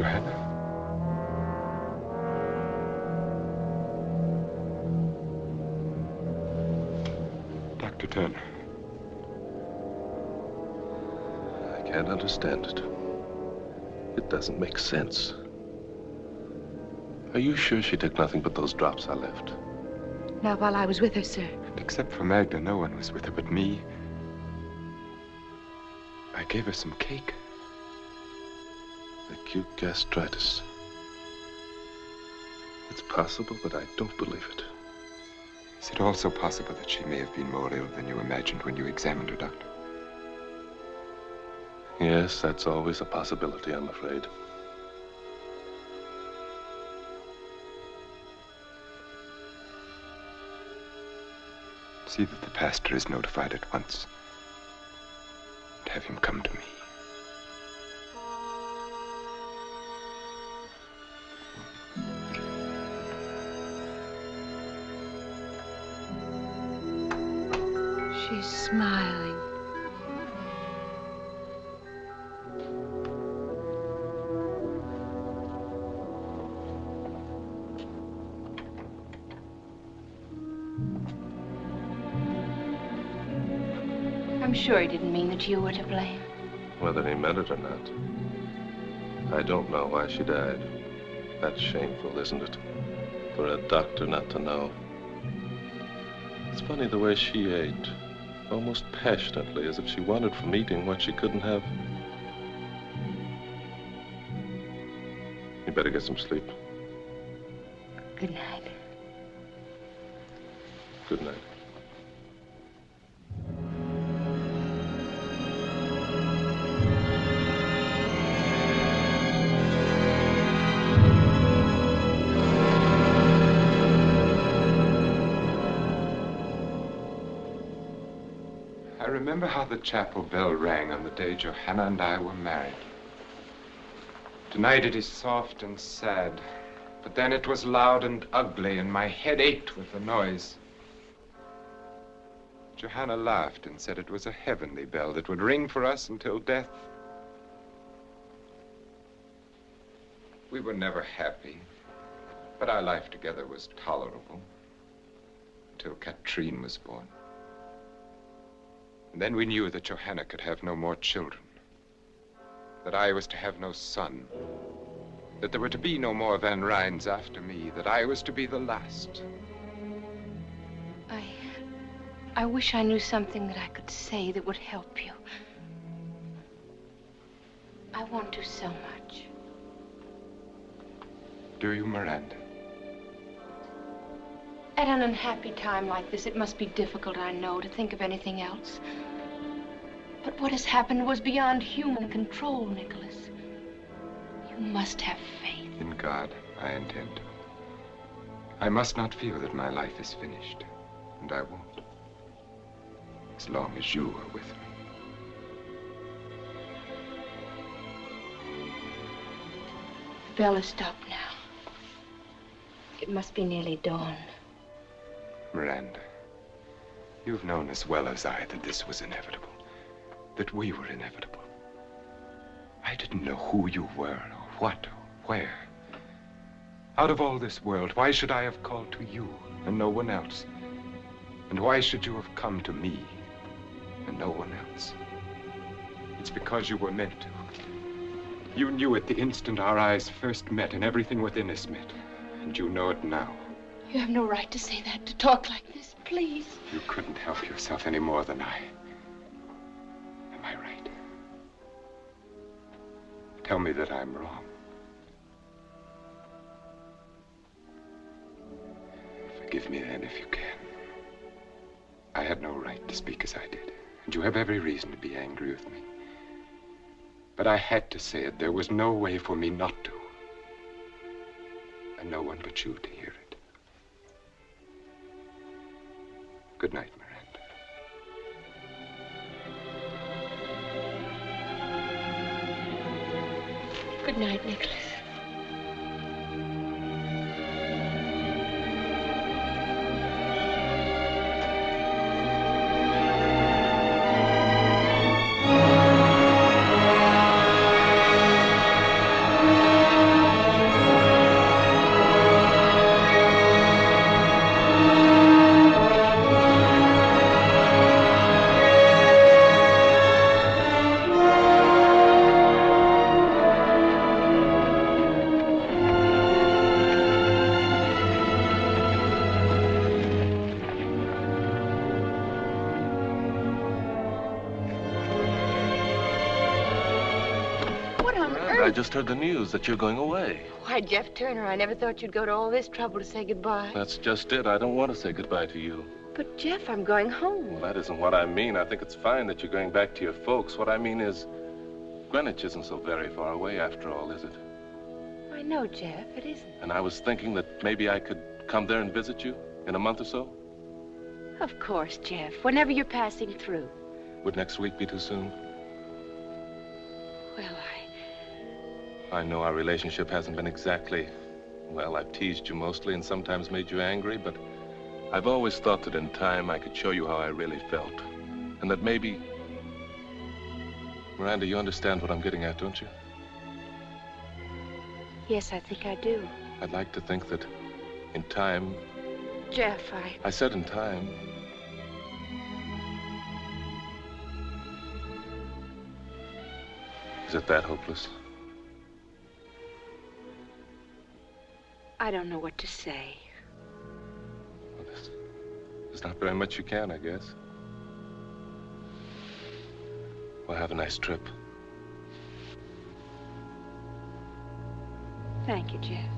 Johanna. Dr. Turner. I can't understand it. It doesn't make sense. Are you sure she took nothing but those drops I left? Not while I was with her, sir. And except for Magda, no one was with her but me. I gave her some cake. Acute gastritis. It's possible, but I don't believe it. Is it also possible that she may have been more ill than you imagined when you examined her, Doctor? Yes, that's always a possibility, I'm afraid. See that the pastor is notified at once. And have him come to me. She's smiling. I'm sure he didn't mean that you were to blame. Whether he meant it or not. I don't know why she died. That's shameful, isn't it? For a doctor not to know. It's funny the way she ate. Almost passionately, as if she wanted from eating what she couldn't have. You better get some sleep. Good night. Good night. I remember how the chapel bell rang on the day Johanna and I were married. Tonight it is soft and sad, but then it was loud and ugly, and my head ached with the noise. Johanna laughed and said it was a heavenly bell that would ring for us until death. We were never happy, but our life together was tolerable until Katrine was born. And then we knew that Johanna could have no more children, that I was to have no son, that there were to be no more Van Ryns after me, that I was to be the last. I wish I knew something that I could say that would help you. I want to so much. Do you, Miranda? At an unhappy time like this, it must be difficult, I know, to think of anything else. But what has happened was beyond human control, Nicholas. You must have faith. In God, I intend to. I must not feel that my life is finished, and I won't. As long as you are with me. The bell has stopped now. It must be nearly dawn. Miranda, you've known as well as I that this was inevitable, that we were inevitable. I didn't know who you were, or what, or where. Out of all this world, why should I have called to you and no one else? And why should you have come to me and no one else? It's because you were meant to. You knew it the instant our eyes first met and everything within us met. And you know it now. You have no right to say that, to talk like this, please. You couldn't help yourself any more than I. Am I right? Tell me that I'm wrong. Forgive me then if you can. I had no right to speak as I did, and you have every reason to be angry with me. But I had to say it. There was no way for me not to. And no one but you to hear it. Good night, Miranda. Good night, Nicholas. I just heard the news that you're going away. Why, Jeff Turner, I never thought you'd go to all this trouble to say goodbye. That's just it. I don't want to say goodbye to you. But, Jeff, I'm going home. Well, that isn't what I mean. I think it's fine that you're going back to your folks. What I mean is, Greenwich isn't so very far away after all, is it? I know, Jeff, it isn't. And I was thinking that maybe I could come there and visit you in a month or so. Of course, Jeff, whenever you're passing through. Would next week be too soon? Well, I know our relationship hasn't been exactly... Well, I've teased you mostly and sometimes made you angry, but I've always thought that in time I could show you how I really felt. And that maybe... Miranda, you understand what I'm getting at, don't you? Yes, I think I do. I'd like to think that in time... Jeff, I said in time. Is it that hopeless? I don't know what to say. Well, there's not very much you can, I guess. Well, have a nice trip. Thank you, Jeff.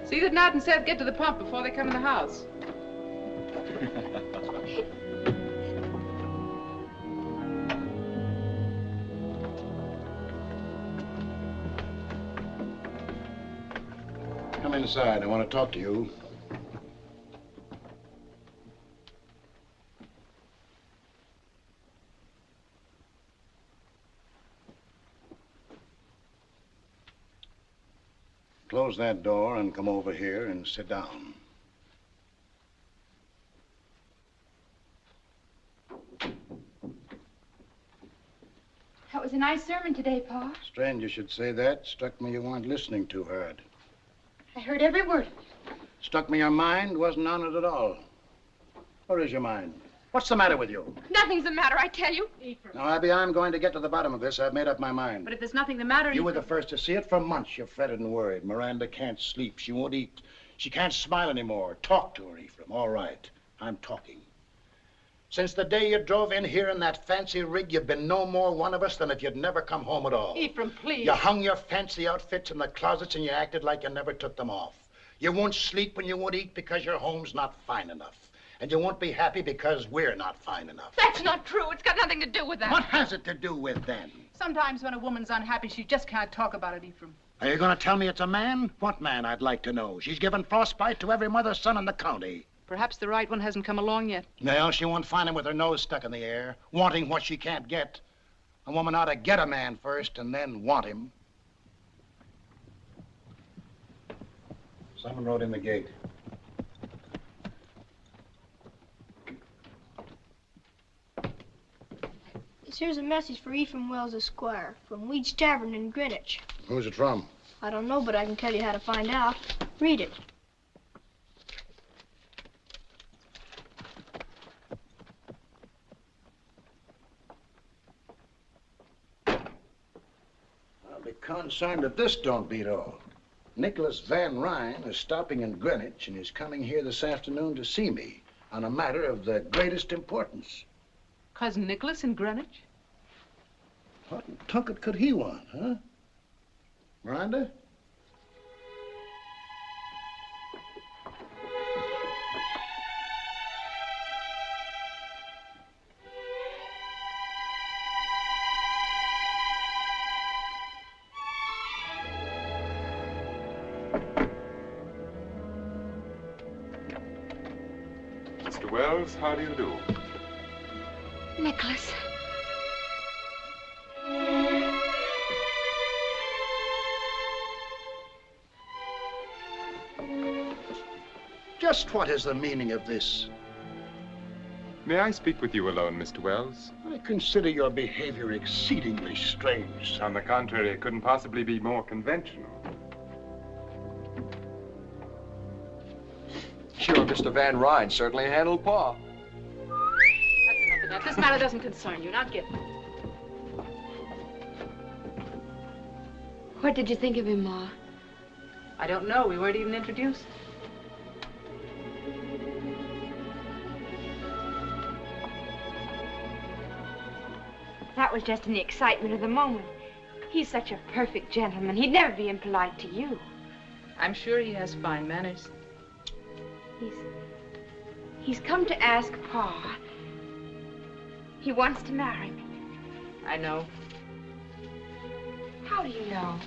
See that Nat and Seth get to the pump before they come in the house. Come inside. I want to talk to you. Close that door and come over here and sit down. That was a nice sermon today, Pa. Strange you should say that. Struck me you weren't listening too hard. I heard every word of it. Struck me your mind wasn't on it at all. Where is your mind? What's the matter with you? Nothing's the matter, I tell you. Now, Abby, I'm going to get to the bottom of this. I've made up my mind. But if there's nothing the matter... You were the first to see it. For months you've fretted and worried. Miranda can't sleep. She won't eat. She can't smile anymore. Talk to her, Ephraim. All right. I'm talking. Since the day you drove in here in that fancy rig, you've been no more one of us than if you'd never come home at all. Ephraim, please. You hung your fancy outfits in the closets and you acted like you never took them off. You won't sleep and you won't eat because your home's not fine enough. And you won't be happy because we're not fine enough. That's not true. It's got nothing to do with that. What has it to do with then? Sometimes when a woman's unhappy, she just can't talk about it, Ephraim. Are you going to tell me it's a man? What man, I'd like to know? She's given frostbite to every mother's son in the county. Perhaps the right one hasn't come along yet. Well, she won't find him with her nose stuck in the air, wanting what she can't get. A woman ought to get a man first and then want him. Someone rode in the gate. Here's a message for Ephraim Wells, Esquire, from Weed's Tavern in Greenwich. Who's it from? I don't know, but I can tell you how to find out. Read it. I'll be concerned if this don't beat all. Nicholas Van Ryn is stopping in Greenwich and is coming here this afternoon to see me on a matter of the greatest importance. Cousin Nicholas in Greenwich? What in tucket could he want, huh? Miranda? Mr. Wells, how do you do? Nicholas. Just what is the meaning of this? May I speak with you alone, Mr. Wells? I consider your behavior exceedingly strange. On the contrary, it couldn't possibly be more conventional. Sure, Mr. Van Ryn certainly handled Pa. That's enough of that. This matter doesn't concern you. Now get. What did you think of him, Ma? I don't know. We weren't even introduced. That was just in the excitement of the moment. He's such a perfect gentleman. He'd never be impolite to you. I'm sure he has fine manners. He's come to ask Pa. He wants to marry me. I know. How do you know?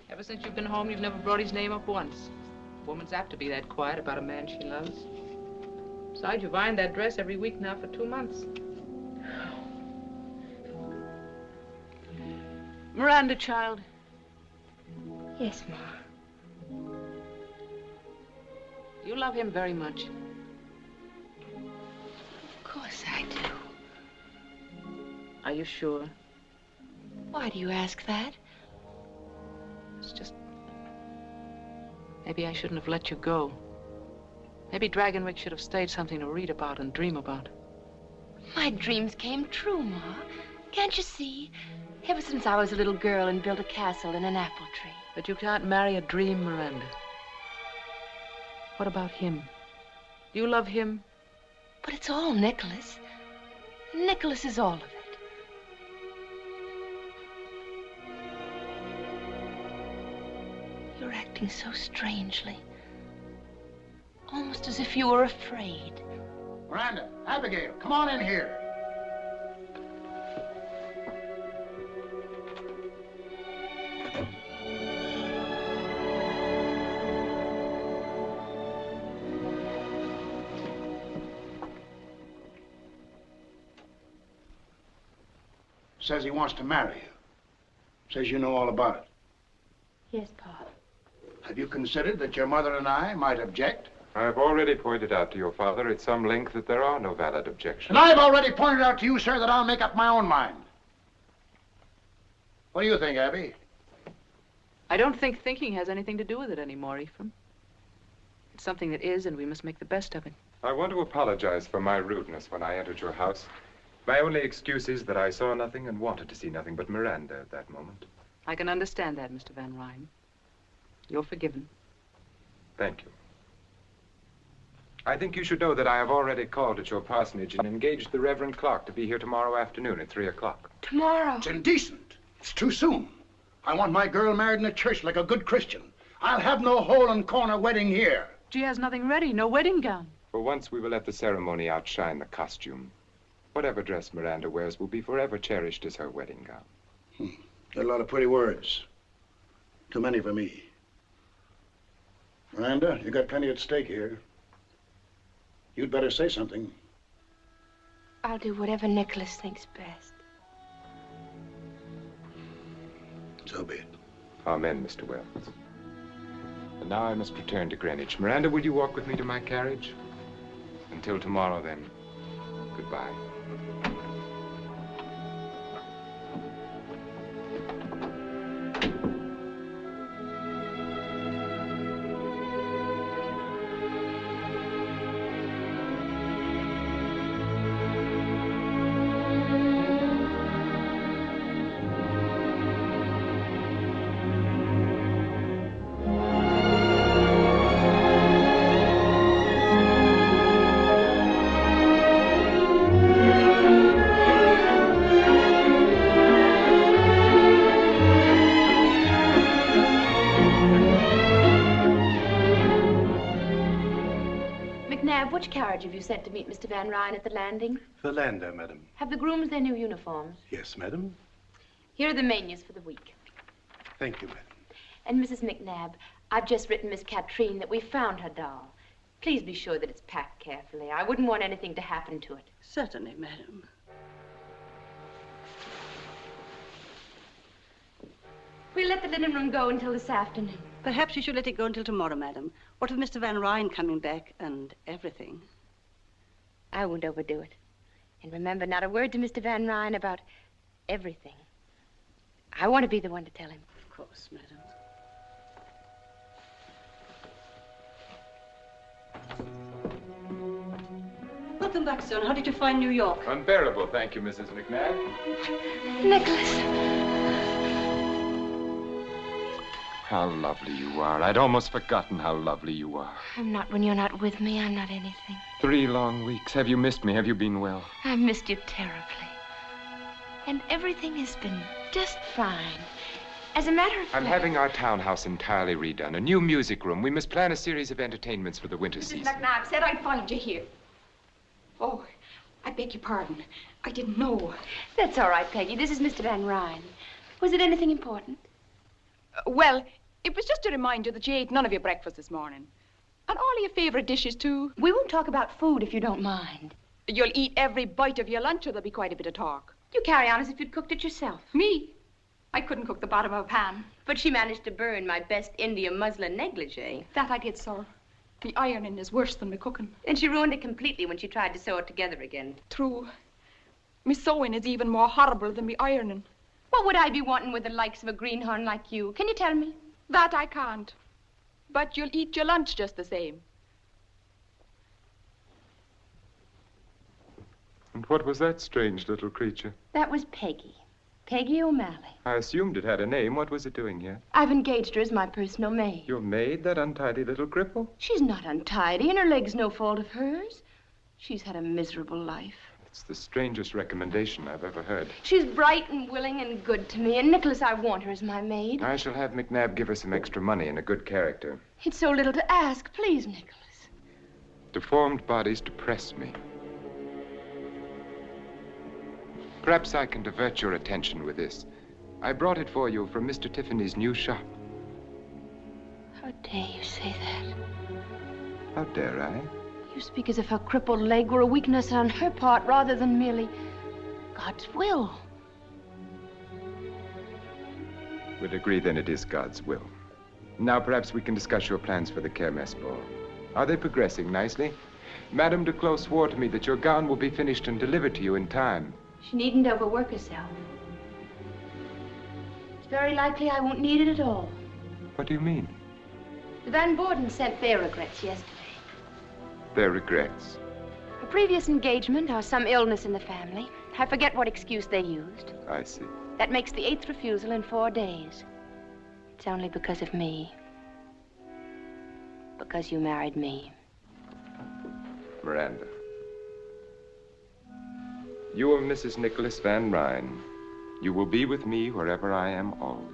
Ever since you've been home, you've never brought his name up once. A woman's apt to be that quiet about a man she loves. Besides, you've ironed that dress every week now for 2 months. Miranda, child. Yes, Ma. You love him very much. Of course I do. Are you sure? Why do you ask that? It's just... Maybe I shouldn't have let you go. Maybe Dragonwyck should have stayed something to read about and dream about. My dreams came true, Ma. Can't you see? Ever since I was a little girl and built a castle in an apple tree. But you can't marry a dream, Miranda. What about him? Do you love him? But it's all Nicholas. Nicholas is all of it. You're acting so strangely. Almost as if you were afraid. Miranda, Abigail, come on in here. Says he wants to marry you. Says you know all about it. Yes, Pa. Have you considered that your mother and I might object? I've already pointed out to your father at some length that there are no valid objections. And I've already pointed out to you, sir, that I'll make up my own mind. What do you think, Abby? I don't think thinking has anything to do with it anymore, Ephraim. It's something that is, and we must make the best of it. I want to apologize for my rudeness when I entered your house. My only excuse is that I saw nothing and wanted to see nothing but Miranda at that moment. I can understand that, Mr. Van Ryn. You're forgiven. Thank you. I think you should know that I have already called at your parsonage and engaged the Reverend Clark to be here tomorrow afternoon at 3 o'clock. Tomorrow? It's indecent. It's too soon. I want my girl married in a church like a good Christian. I'll have no hole and corner wedding here. She has nothing ready, no wedding gown. For once, we will let the ceremony outshine the costume. Whatever dress Miranda wears will be forever cherished as her wedding gown. Got a lot of pretty words. Too many for me. Miranda, you got plenty at stake here. You'd better say something. I'll do whatever Nicholas thinks best. So be it. Amen, Mr. Wells. And now I must return to Greenwich. Miranda, will you walk with me to my carriage? Until tomorrow, then. Goodbye. Which carriage have you sent to meet Mr. Van Ryn at the landing? The lander, madam. Have the grooms their new uniforms? Yes, madam. Here are the menus for the week. Thank you, madam. And Mrs. McNabb, I've just written Miss Katrine that we found her doll. Please be sure that it's packed carefully. I wouldn't want anything to happen to it. Certainly, madam. We'll let the linen room go until this afternoon. Perhaps you should let it go until tomorrow, madam. What with Mr. Van Ryn coming back and everything? I won't overdo it. And remember, not a word to Mr. Van Ryn about everything. I want to be the one to tell him. Of course, madam. Welcome back, son. How did you find New York? Unbearable, thank you, Mrs. McNabb. Nicholas. How lovely you are. I'd almost forgotten how lovely you are. I'm not when you're not with me. I'm not anything. 3 long weeks. Have you missed me? Have you been well? I missed you terribly. And everything has been just fine. As a matter of fact... I'm having our townhouse entirely redone. A new music room. We must plan a series of entertainments for the winter season. Mrs. McNabb said I'd find you here. Oh, I beg your pardon. I didn't know. That's all right, Peggy. This is Mr. Van Ryn. Was it anything important? Well, it was just a reminder that you ate none of your breakfast this morning. And all your favorite dishes, too. We won't talk about food if you don't mind. You'll eat every bite of your lunch or there'll be quite a bit of talk. You carry on as if you'd cooked it yourself. Me? I couldn't cook the bottom of a pan. But she managed to burn my best India muslin negligee. That I did, sir. The ironing is worse than my cooking. And she ruined it completely when she tried to sew it together again. True. Me sewing is even more horrible than me ironing. What would I be wanting with the likes of a greenhorn like you? Can you tell me? That I can't. But you'll eat your lunch just the same. And what was that strange little creature? That was Peggy. Peggy O'Malley. I assumed it had a name. What was it doing here? I've engaged her as my personal maid. Your maid, that untidy little cripple? She's not untidy, and her leg's no fault of hers. She's had a miserable life. It's the strangest recommendation I've ever heard. She's bright and willing and good to me, and Nicholas, I want her as my maid. I shall have McNabb give her some extra money and a good character. It's so little to ask. Please, Nicholas. Deformed bodies depress me. Perhaps I can divert your attention with this. I brought it for you from Mr. Tiffany's new shop. How dare you say that? How dare I? You speak as if her crippled leg were a weakness on her part rather than merely God's will. We'll agree then it is God's will. Now perhaps we can discuss your plans for the Kermesse ball. Are they progressing nicely? Madame Duclos swore to me that your gown will be finished and delivered to you in time. She needn't overwork herself. It's very likely I won't need it at all. What do you mean? The Van Borden sent their regrets yesterday. Their regrets? A previous engagement or some illness in the family. I forget what excuse they used. I see. That makes the 8th refusal in 4 days. It's only because of me. Because you married me. Miranda. You are Mrs. Nicholas Van Ryn. You will be with me wherever I am always.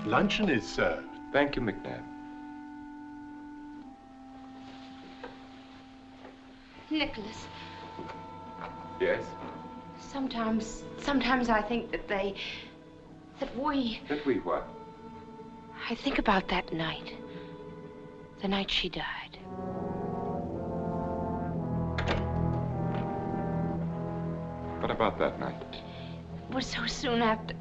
Luncheon is served. Thank you, McNabb. Nicholas. Yes? Sometimes I think that we... That we what? I think about that night. The night she died. What about that night? It was so soon after.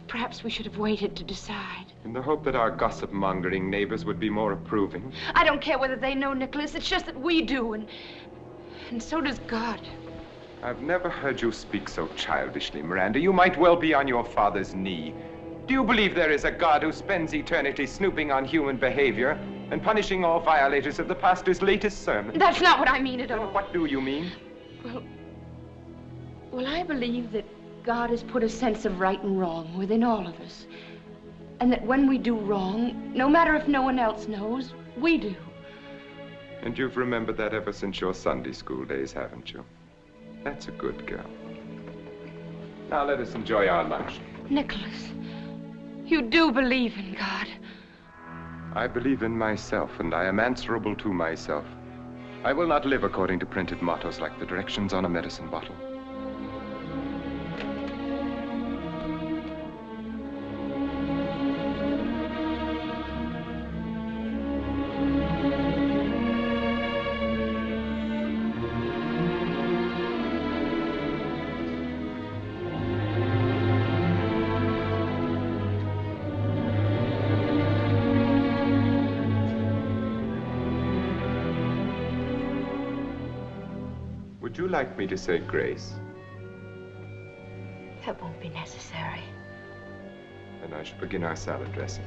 Perhaps we should have waited to decide. In the hope that our gossip-mongering neighbors would be more approving. I don't care whether they know, Nicholas. It's just that we do, and so does God. I've never heard you speak so childishly, Miranda. You might well be on your father's knee. Do you believe there is a God who spends eternity snooping on human behavior and punishing all violators of the pastor's latest sermon? That's not what I mean at all. What do you mean? Well, I believe that God has put a sense of right and wrong within all of us. And that when we do wrong, no matter if no one else knows, we do. And you've remembered that ever since your Sunday school days, haven't you? That's a good girl. Now let us enjoy our lunch. Nicholas, you do believe in God. I believe in myself, and I am answerable to myself. I will not live according to printed mottos like the directions on a medicine bottle. Would you like me to say grace? That won't be necessary. Then I shall begin our salad dressing.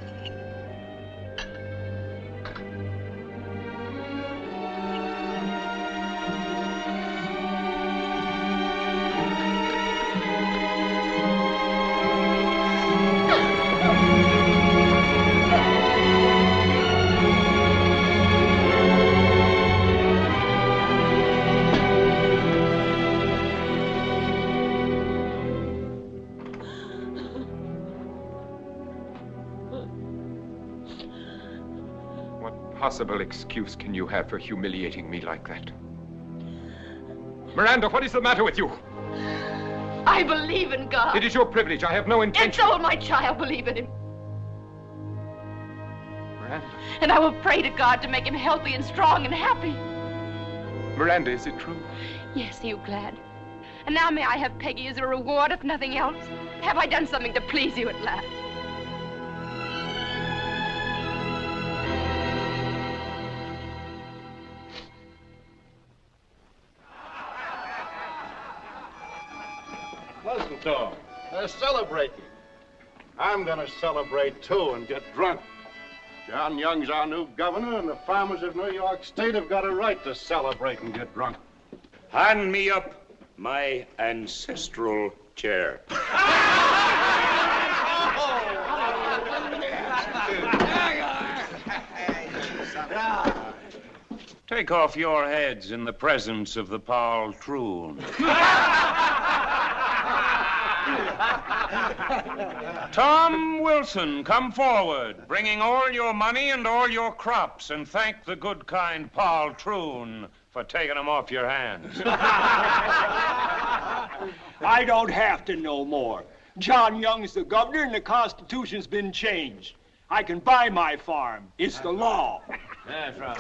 Possible excuse can you have for humiliating me like that? Miranda, what is the matter with you? I believe in God. It is your privilege. I have no intention. And so will my child believe in him. Miranda. And I will pray to God to make him healthy and strong and happy. Miranda, is it true? Yes, are you glad? And now may I have Peggy as a reward, if nothing else? Have I done something to please you at last? Mistletoe. They're celebrating. I'm going to celebrate, too, and get drunk. John Young's our new governor, and the farmers of New York State have got a right to celebrate and get drunk. Hand me up my ancestral chair. Take off your heads in the presence of the patroon. Tom Wilson, come forward, bringing all your money and all your crops, and thank the good, kind patroon for taking them off your hands. I don't have to know more. John Young's the governor, and the Constitution's been changed. I can buy my farm. It's the law. That's right.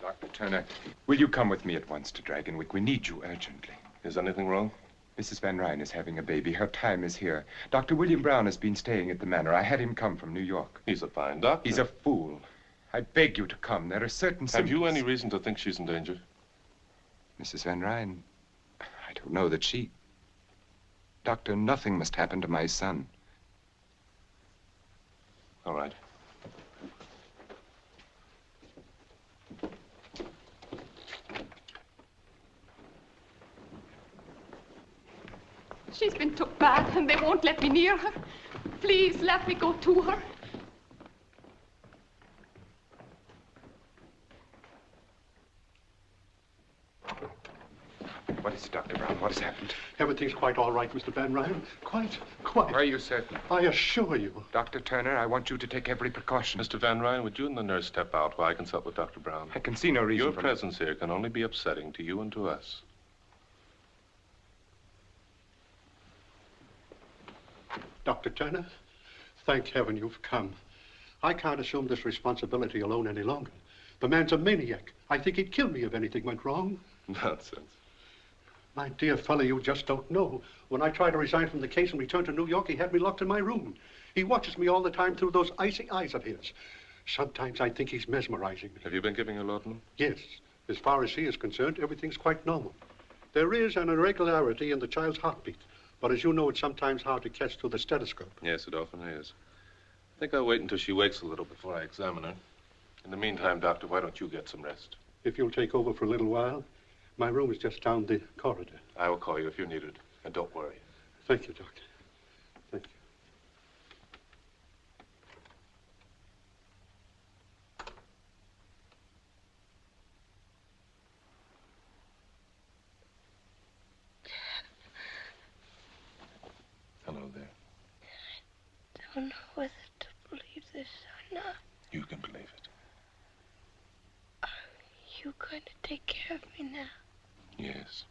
Dr. Turner, will you come with me at once to Dragonwyck? We need you urgently. Is anything wrong? Mrs. Van Ryn is having a baby. Her time is here. Dr. William Brown has been staying at the manor. I had him come from New York. He's a fine doctor. He's a fool. I beg you to come. There are certain symptoms. Have you any reason to think she's in danger? Mrs. Van Ryn, I don't know that she... Doctor, nothing must happen to my son. All right. She's been took bad, and they won't let me near her. Please, let me go to her. What is it, Dr. Brown? What has happened? Everything's quite all right, Mr. Van Ryn. Quite. Are you certain? I assure you. Dr. Turner, I want you to take every precaution. Mr. Van Ryn, would you and the nurse step out while I consult with Dr. Brown? I can see no reason Your for presence here can only be upsetting to you and to us. Dr. Turner, thank heaven you've come. I can't assume this responsibility alone any longer. The man's a maniac. I think he'd kill me if anything went wrong. Nonsense. My dear fellow, you just don't know. When I tried to resign from the case and return to New York, he had me locked in my room. He watches me all the time through those icy eyes of his. Sometimes I think he's mesmerizing me. Have you been giving her laudanum? Yes. As far as he is concerned, everything's quite normal. There is an irregularity in the child's heartbeat. But as you know, it's sometimes hard to catch through the stethoscope. Yes, it often is. I think I'll wait until she wakes a little before I examine her. In the meantime, Doctor, why don't you get some rest? If you'll take over for a little while, my room is just down the corridor. I will call you if you need it. And don't worry. Thank you, Doctor. Thank you. Hello there. I don't know whether to believe this or not. You can believe it. Are you going to take care of me now? Yes.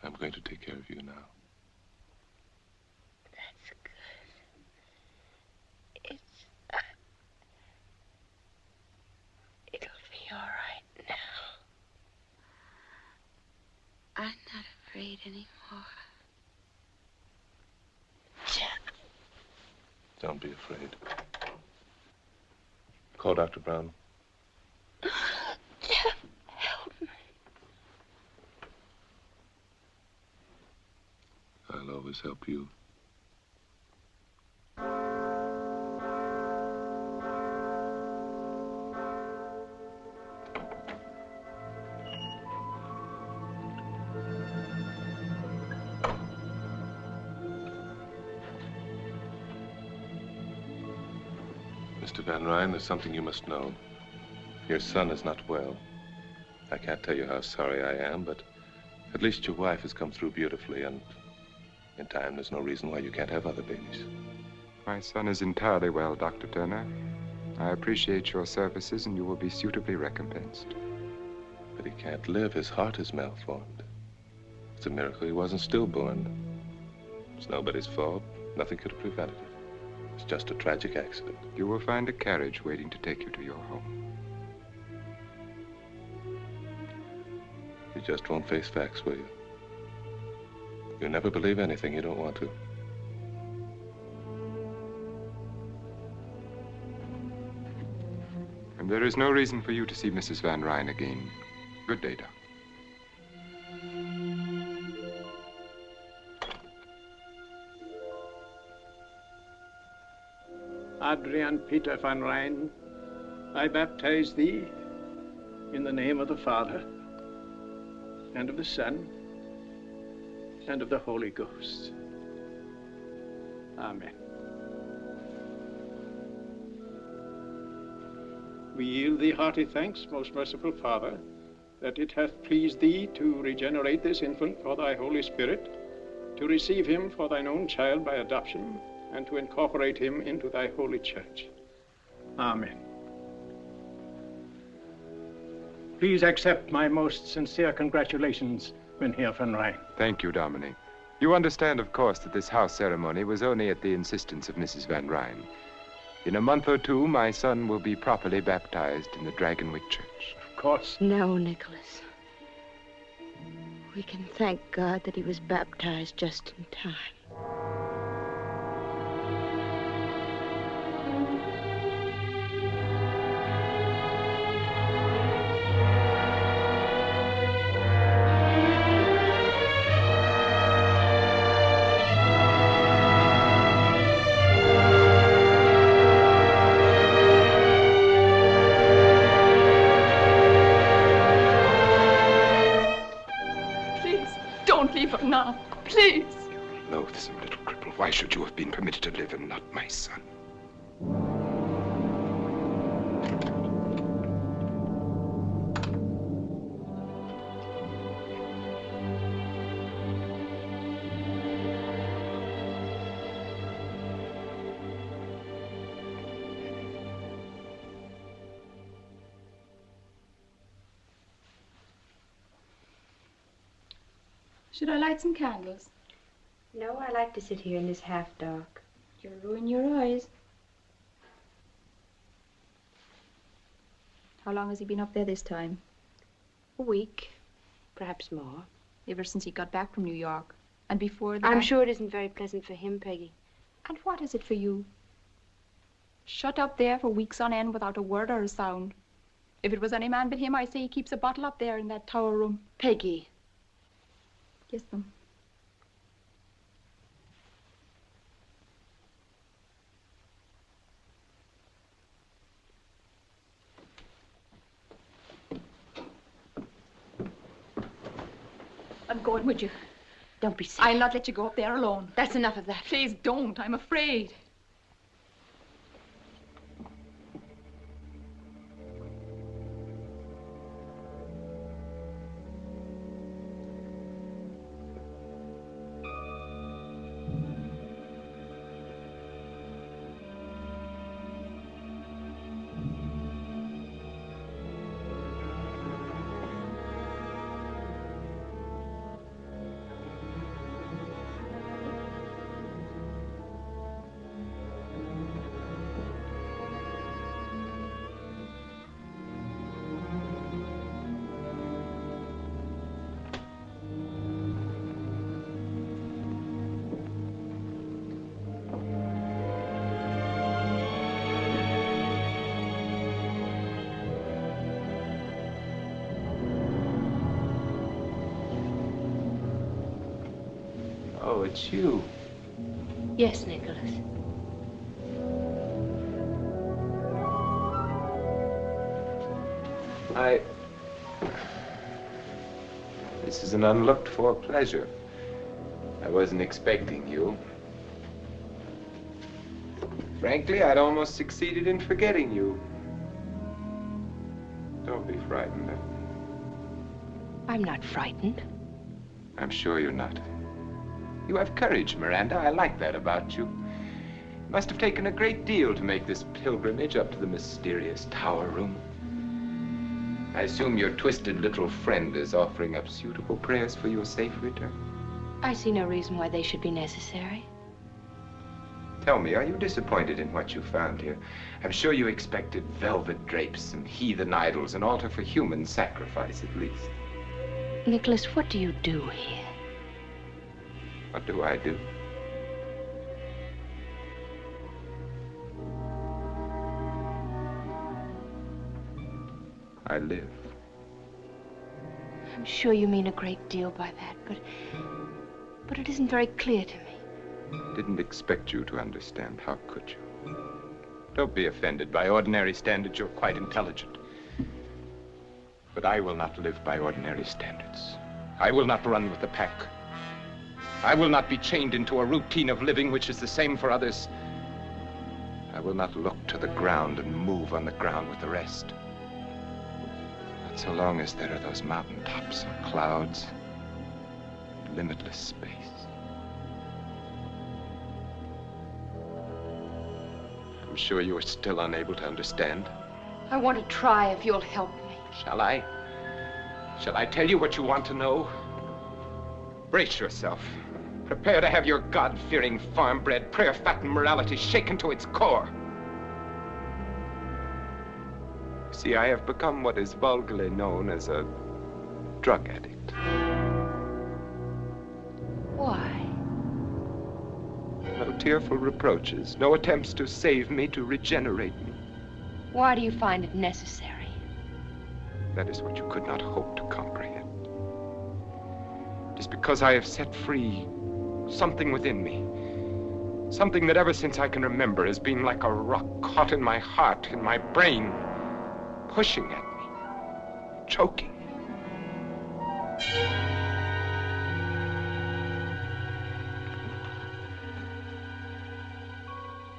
I'm going to take care of you now. That's good. It'll be all right now. anymore. Don't be afraid. Call Dr. Brown. Jeff, help me. I'll always help you. Mr. Van Ryn, there's something you must know. Your son is not well. I can't tell you how sorry I am, but at least your wife has come through beautifully, and in time, there's no reason why you can't have other babies. My son is entirely well, Dr. Turner. I appreciate your services, and you will be suitably recompensed. But he can't live. His heart is malformed. It's a miracle he wasn't stillborn. It's nobody's fault. Nothing could have prevented it. It's just a tragic accident. You will find a carriage waiting to take you to your home. You just won't face facts, will you? You never believe anything you don't want to. And there is no reason for you to see Mrs. Van Ryn again. Good day, Doc. Adrian Peter Van Ryn, I baptize thee in the name of the Father, and of the Son, and of the Holy Ghost. Amen. We yield thee hearty thanks, most merciful Father, that it hath pleased thee to regenerate this infant for thy Holy Spirit, to receive him for thine own child by adoption, and to incorporate him into thy holy church. Amen. Please accept my most sincere congratulations, Mynheer Van Ryn. Thank you, Dominic. You understand, of course, that this house ceremony was only at the insistence of Mrs. Van Ryn. In a month or two, my son will be properly baptized in the Dragonwyck Church. Of course. No, Nicholas. We can thank God that he was baptized just in time. Now, please. Loathsome little cripple. Why should you have been permitted to live and not my son? Should I light some candles? No, I like to sit here in this half dark. You'll ruin your eyes. How long has he been up there this time? A week, perhaps more. Ever since he got back from New York. And before that... I'm sure it isn't very pleasant for him, Peggy. And what is it for you? Shut up there for weeks on end without a word or a sound. If it was any man but him, I say he keeps a bottle up there in that tower room. Peggy. Kiss them. I'm going with you. Don't be silly. I'll not let you go up there alone. That's enough of that. Please don't. I'm afraid. Oh, it's you. Yes, Nicholas. This is an unlooked-for pleasure. I wasn't expecting you. Frankly, I'd almost succeeded in forgetting you. Don't be frightened. I'm not frightened. I'm sure you're not. You have courage, Miranda. I like that about you. It must have taken a great deal to make this pilgrimage up to the mysterious tower room. I assume your twisted little friend is offering up suitable prayers for your safe return. I see no reason why they should be necessary. Tell me, are you disappointed in what you found here? I'm sure you expected velvet drapes and heathen idols, an altar for human sacrifice, at least. Nicholas, what do you do here? What do I do? I live. I'm sure you mean a great deal by that, but it isn't very clear to me. Didn't expect you to understand. How could you? Don't be offended. By ordinary standards, you're quite intelligent. But I will not live by ordinary standards. I will not run with the pack. I will not be chained into a routine of living which is the same for others. I will not look to the ground and move on the ground with the rest. Not so long as there are those mountaintops and clouds, and limitless space. I'm sure you are still unable to understand. I want to try if you'll help me. Shall I? Shall I tell you what you want to know? Brace yourself. Prepare to have your God-fearing, farm-bred, prayer-fattened morality shaken to its core. See, I have become what is vulgarly known as a drug addict. Why? No tearful reproaches, no attempts to save me, to regenerate me. Why do you find it necessary? That is what you could not hope to comprehend. It is because I have set free something within me. Something that ever since I can remember has been like a rock caught in my heart, in my brain, pushing at me, choking.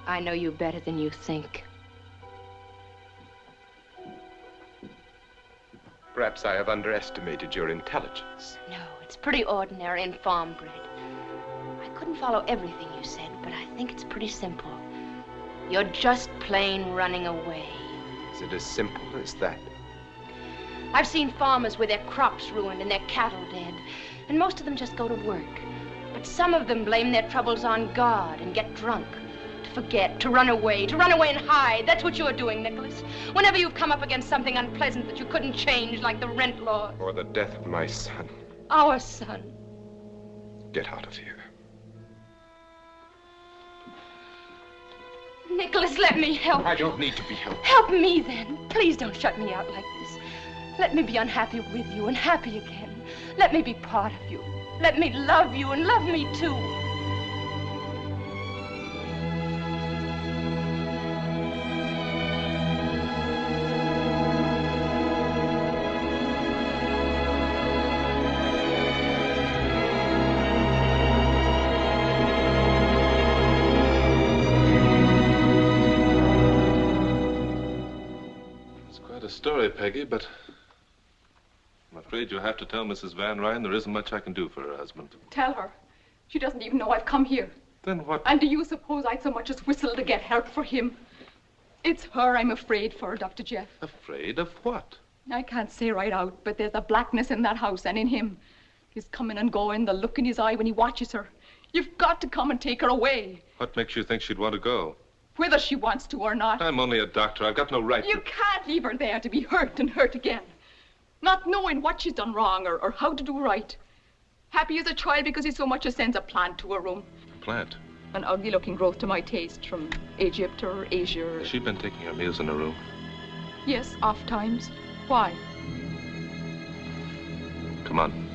I know you better than you think. Perhaps I have underestimated your intelligence. No, it's pretty ordinary and farm-bred. I couldn't follow everything you said, but I think it's pretty simple. You're just plain running away. Is it as simple as that? I've seen farmers with their crops ruined and their cattle dead, and most of them just go to work. But some of them blame their troubles on God and get drunk. Forget, to run away and hide. That's what you're doing, Nicholas. Whenever you've come up against something unpleasant that you couldn't change, like the rent laws. Or the death of my son. Our son. Get out of here. Nicholas, let me help. I don't need to be helped. Help me, then. Please don't shut me out like this. Let me be unhappy with you and happy again. Let me be part of you. Let me love you and love me, too. Story, Peggy, but I'm afraid you'll have to tell Mrs. Van Ryn there isn't much I can do for her husband. Tell her. She doesn't even know I've come here. Then what? And do you suppose I'd so much as whistle to get help for him? It's her I'm afraid for, Dr. Jeff. Afraid of what? I can't say right out, but there's a blackness in that house and in him. His coming and going, the look in his eye when he watches her. You've got to come and take her away. What makes you think she'd want to go? Whether she wants to or not. I'm only a doctor. I've got no right You can't leave her there to be hurt and hurt again. Not knowing what she's done wrong or how to do right. Happy as a child because he so much as sends a plant to her room. A plant? An ugly-looking growth to my taste from Egypt or Asia. Has she been taking her meals in her room? Yes, oft times. Why? Come on.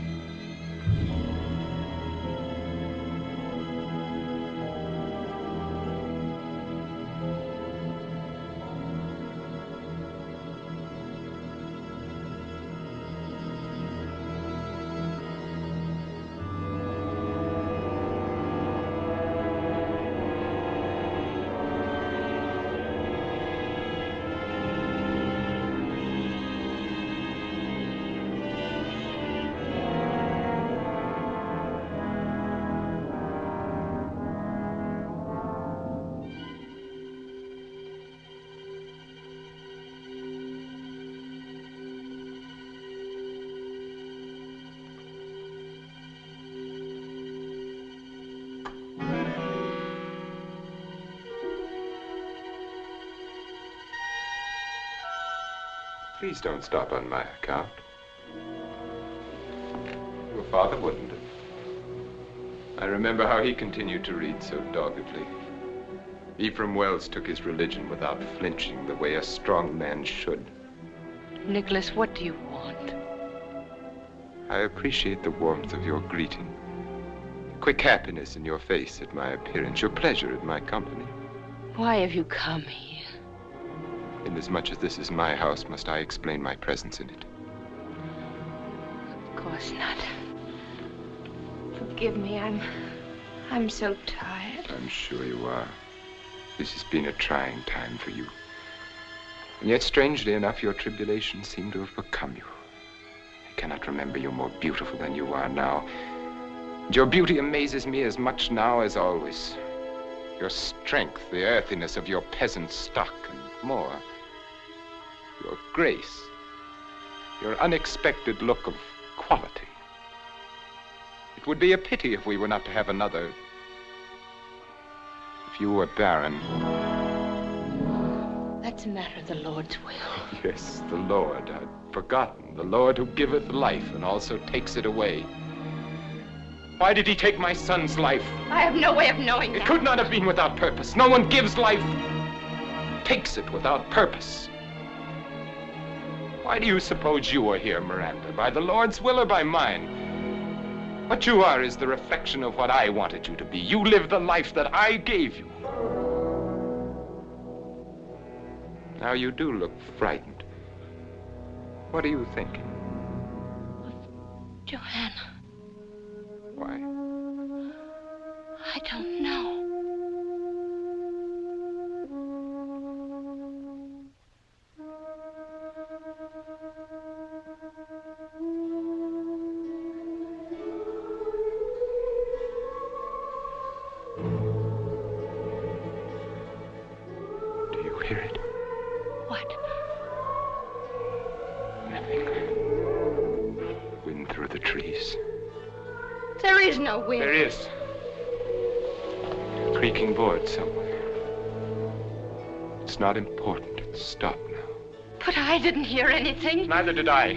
Please don't stop on my account. Your father wouldn't have. I remember how he continued to read so doggedly. Ephraim Wells took his religion without flinching the way a strong man should. Nicholas, what do you want? I appreciate the warmth of your greeting, the quick happiness in your face at my appearance, your pleasure at my company. Why have you come here? Inasmuch as this is my house, must I explain my presence in it? Of course not. Forgive me, I'm so tired. I'm sure you are. This has been a trying time for you. And yet, strangely enough, your tribulations seem to have become you. I cannot remember you more beautiful than you are now. And your beauty amazes me as much now as always. Your strength, the earthiness of your peasant stock, and more, your grace, your unexpected look of quality. It would be a pity if we were not to have another. If you were barren. That's a matter of the Lord's will. Yes, the Lord. I'd forgotten. The Lord who giveth life and also takes it away. Why did he take my son's life? I have no way of knowing that. It could not have been without purpose. No one gives life, takes it without purpose. Why do you suppose you are here, Miranda? By the Lord's will or by mine? What you are is the reflection of what I wanted you to be. You live the life that I gave you. Now you do look frightened. What are you thinking? Johanna. Why? I don't know. Do you hear it? What? Nothing. Wind through the trees. There is no wind. There is. Creaking board somewhere. It's not important. It's stopped now. But I didn't hear anything. Neither did I.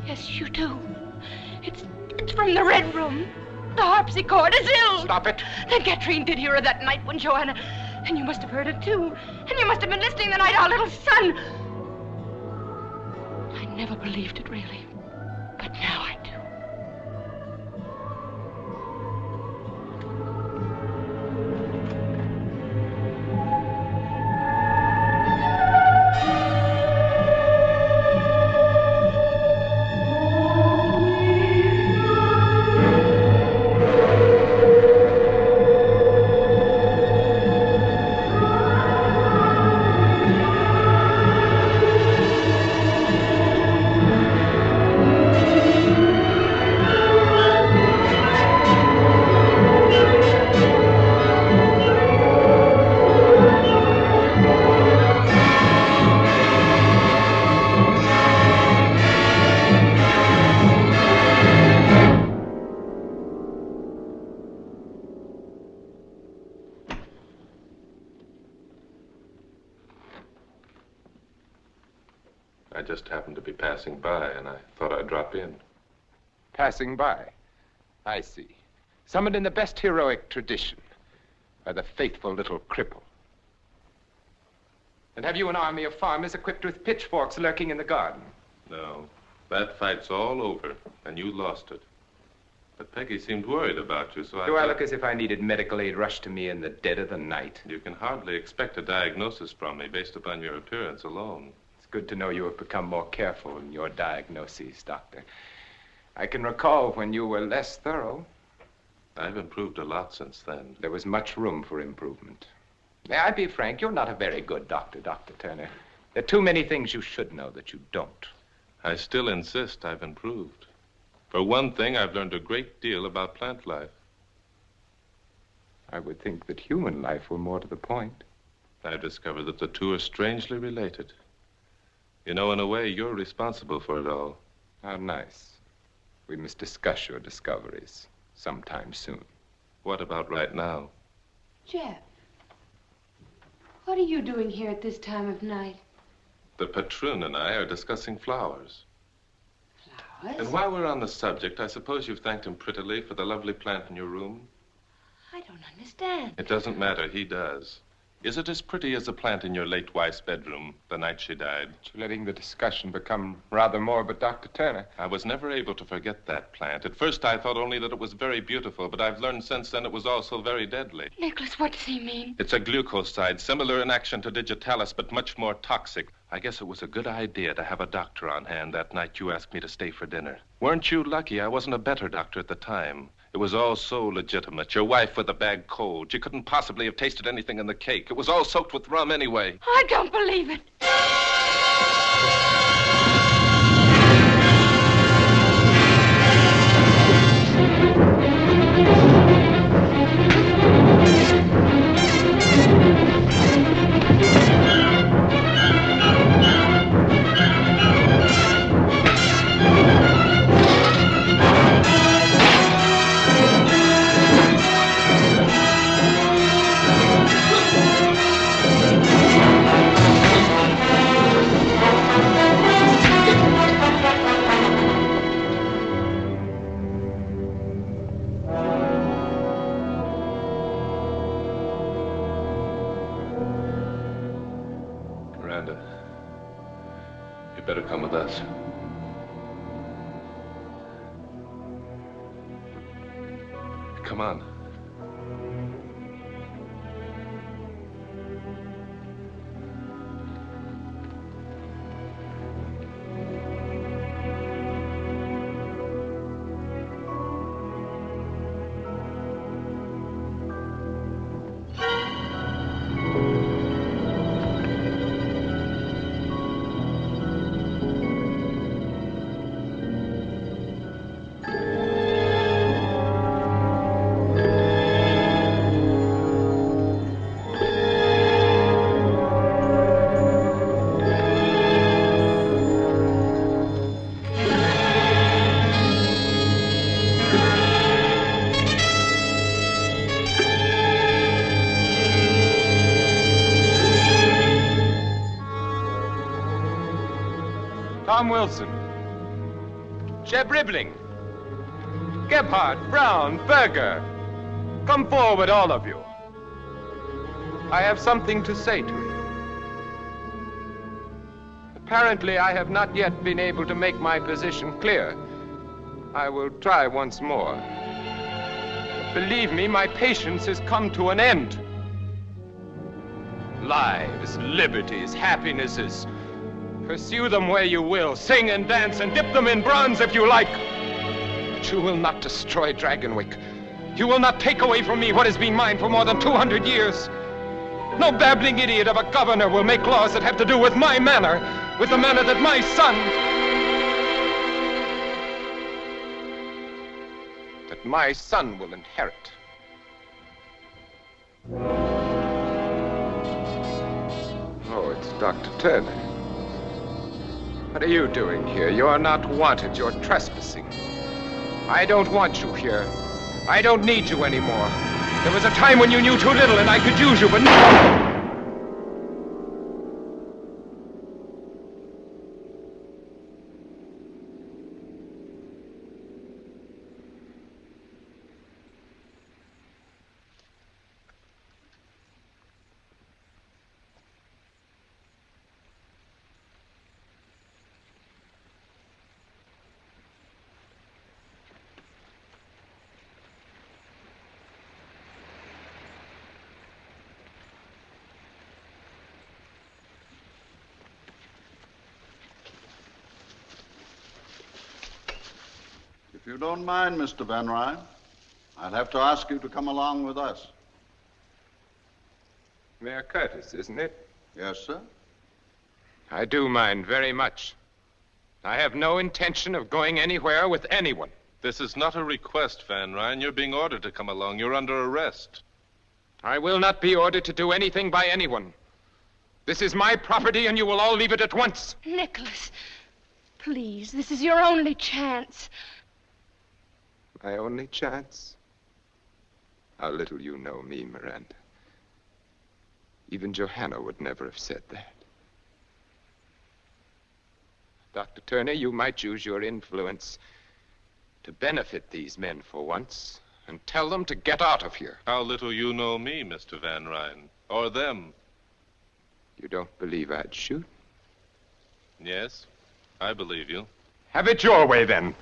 Yes, you do. It's from the Red Room. The harpsichord, Azilde. Stop it. Then Katrine did hear her that night when Johanna... And you must have heard it, too. And you must have been listening the night our little son... I never believed it, really. But now I do. I just happened to be passing by, and I thought I'd drop in. Passing by. I see. Summoned in the best heroic tradition by the faithful little cripple. And have you an army of farmers equipped with pitchforks lurking in the garden? No. That fight's all over, and you lost it. But Peggy seemed worried about you, so I Do I thought... look as if I needed medical aid rushed to me in the dead of the night? You can hardly expect a diagnosis from me based upon your appearance alone. It's good to know you have become more careful in your diagnoses, Doctor. I can recall when you were less thorough. I've improved a lot since then. There was much room for improvement. May I be frank? You're not a very good doctor, Dr. Turner. There are too many things you should know that you don't. I still insist I've improved. For one thing, I've learned a great deal about plant life. I would think that human life were more to the point. I've discovered that the two are strangely related. You know, in a way, you're responsible for it all. How nice. We must discuss your discoveries sometime soon. What about right now? Jeff, what are you doing here at this time of night? The patroon and I are discussing flowers. Flowers? And while we're on the subject, I suppose you've thanked him prettily for the lovely plant in your room? I don't understand. It doesn't matter. He does. Is it as pretty as the plant in your late wife's bedroom the night she died? You're letting the discussion become rather morbid, Dr. Turner. I was never able to forget that plant. At first, I thought only that it was very beautiful, but I've learned since then it was also very deadly. Nicholas, what does he mean? It's a glucoside, similar in action to digitalis, but much more toxic. I guess it was a good idea to have a doctor on hand that night you asked me to stay for dinner. Weren't you lucky I wasn't a better doctor at the time? It was all so legitimate. Your wife with a bad cold. She couldn't possibly have tasted anything in the cake. It was all soaked with rum anyway. I don't believe it. Miranda, you better come with us. Come on. Tom Wilson, Jeb Ribbling, Gebhardt, Brown, Berger. Come forward, all of you. I have something to say to you. Apparently, I have not yet been able to make my position clear. I will try once more. But believe me, my patience has come to an end. Lives, liberties, happinesses. Pursue them where you will. Sing and dance and dip them in bronze if you like. But you will not destroy Dragonwyck. You will not take away from me what has been mine for more than 200 years. No babbling idiot of a governor will make laws that have to do with my manor, with the manor that my son... that my son will inherit. Oh, it's Dr. Turner. What are you doing here? You're not wanted. You're trespassing. I don't want you here. I don't need you anymore. There was a time when you knew too little and I could use you, but now... If you don't mind, Mr. Van Ryn, I'll have to ask you to come along with us. Mayor Curtis, isn't it? Yes, sir. I do mind very much. I have no intention of going anywhere with anyone. This is not a request, Van Ryn. You're being ordered to come along. You're under arrest. I will not be ordered to do anything by anyone. This is my property, and you will all leave it at once. Nicholas, please, this is your only chance. My only chance? How little you know me, Miranda. Even Johanna would never have said that. Dr. Turner, you might use your influence to benefit these men for once and tell them to get out of here. How little you know me, Mr. Van Ryn, or them. You don't believe I'd shoot? Yes, I believe you. Have it your way, then.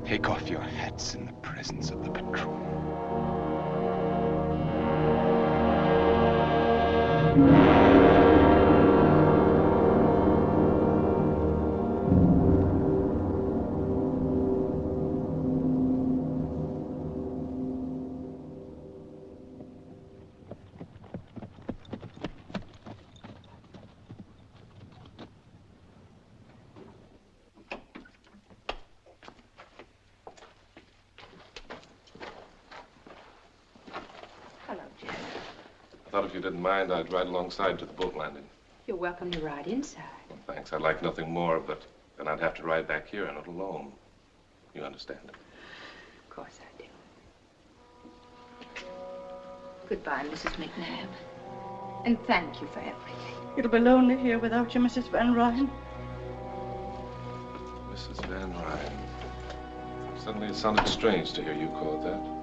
Take off your hats in the presence of the patroon. I thought if you didn't mind, I'd ride alongside to the boat landing. You're welcome to ride inside. Thanks. I'd like nothing more, but then I'd have to ride back here and not alone. You understand? Of course I do. Goodbye, Mrs. McNabb. And thank you for everything. It'll be lonely here without you, Mrs. Van Ryn. Mrs. Van Ryn. Suddenly it sounded strange to hear you call it that.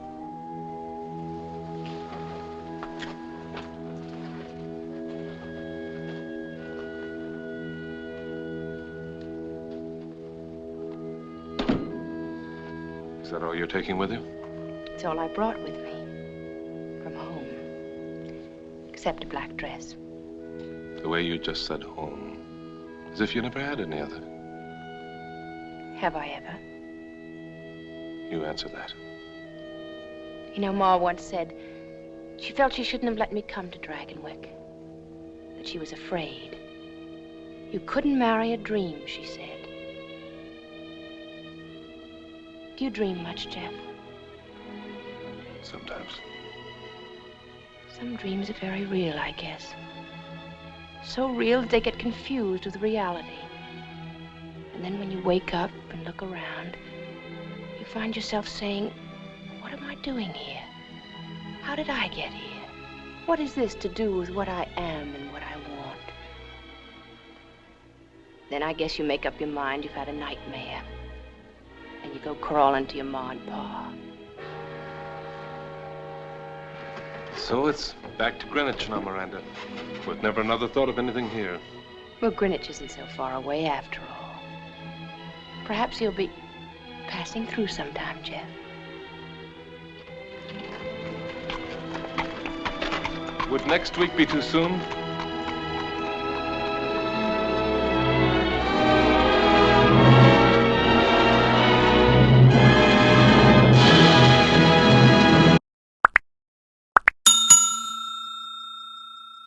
Is that all you're taking with you? It's all I brought with me from home, except a black dress. The way you just said home, as if you never had any other. Have I ever? You answer that. You know, Ma once said she felt she shouldn't have let me come to Dragonwyck, that she was afraid. You couldn't marry a dream, she said. Do you dream much, Jeff? Sometimes. Some dreams are very real, I guess. So real that they get confused with reality. And then when you wake up and look around, you find yourself saying, what am I doing here? How did I get here? What is this to do with what I am and what I want? Then I guess you make up your mind you've had a nightmare. And you go crawling to your Ma and Pa. So it's back to Greenwich now, Miranda. With never another thought of anything here. Well, Greenwich isn't so far away after all. Perhaps you'll be passing through sometime, Jeff. Would next week be too soon?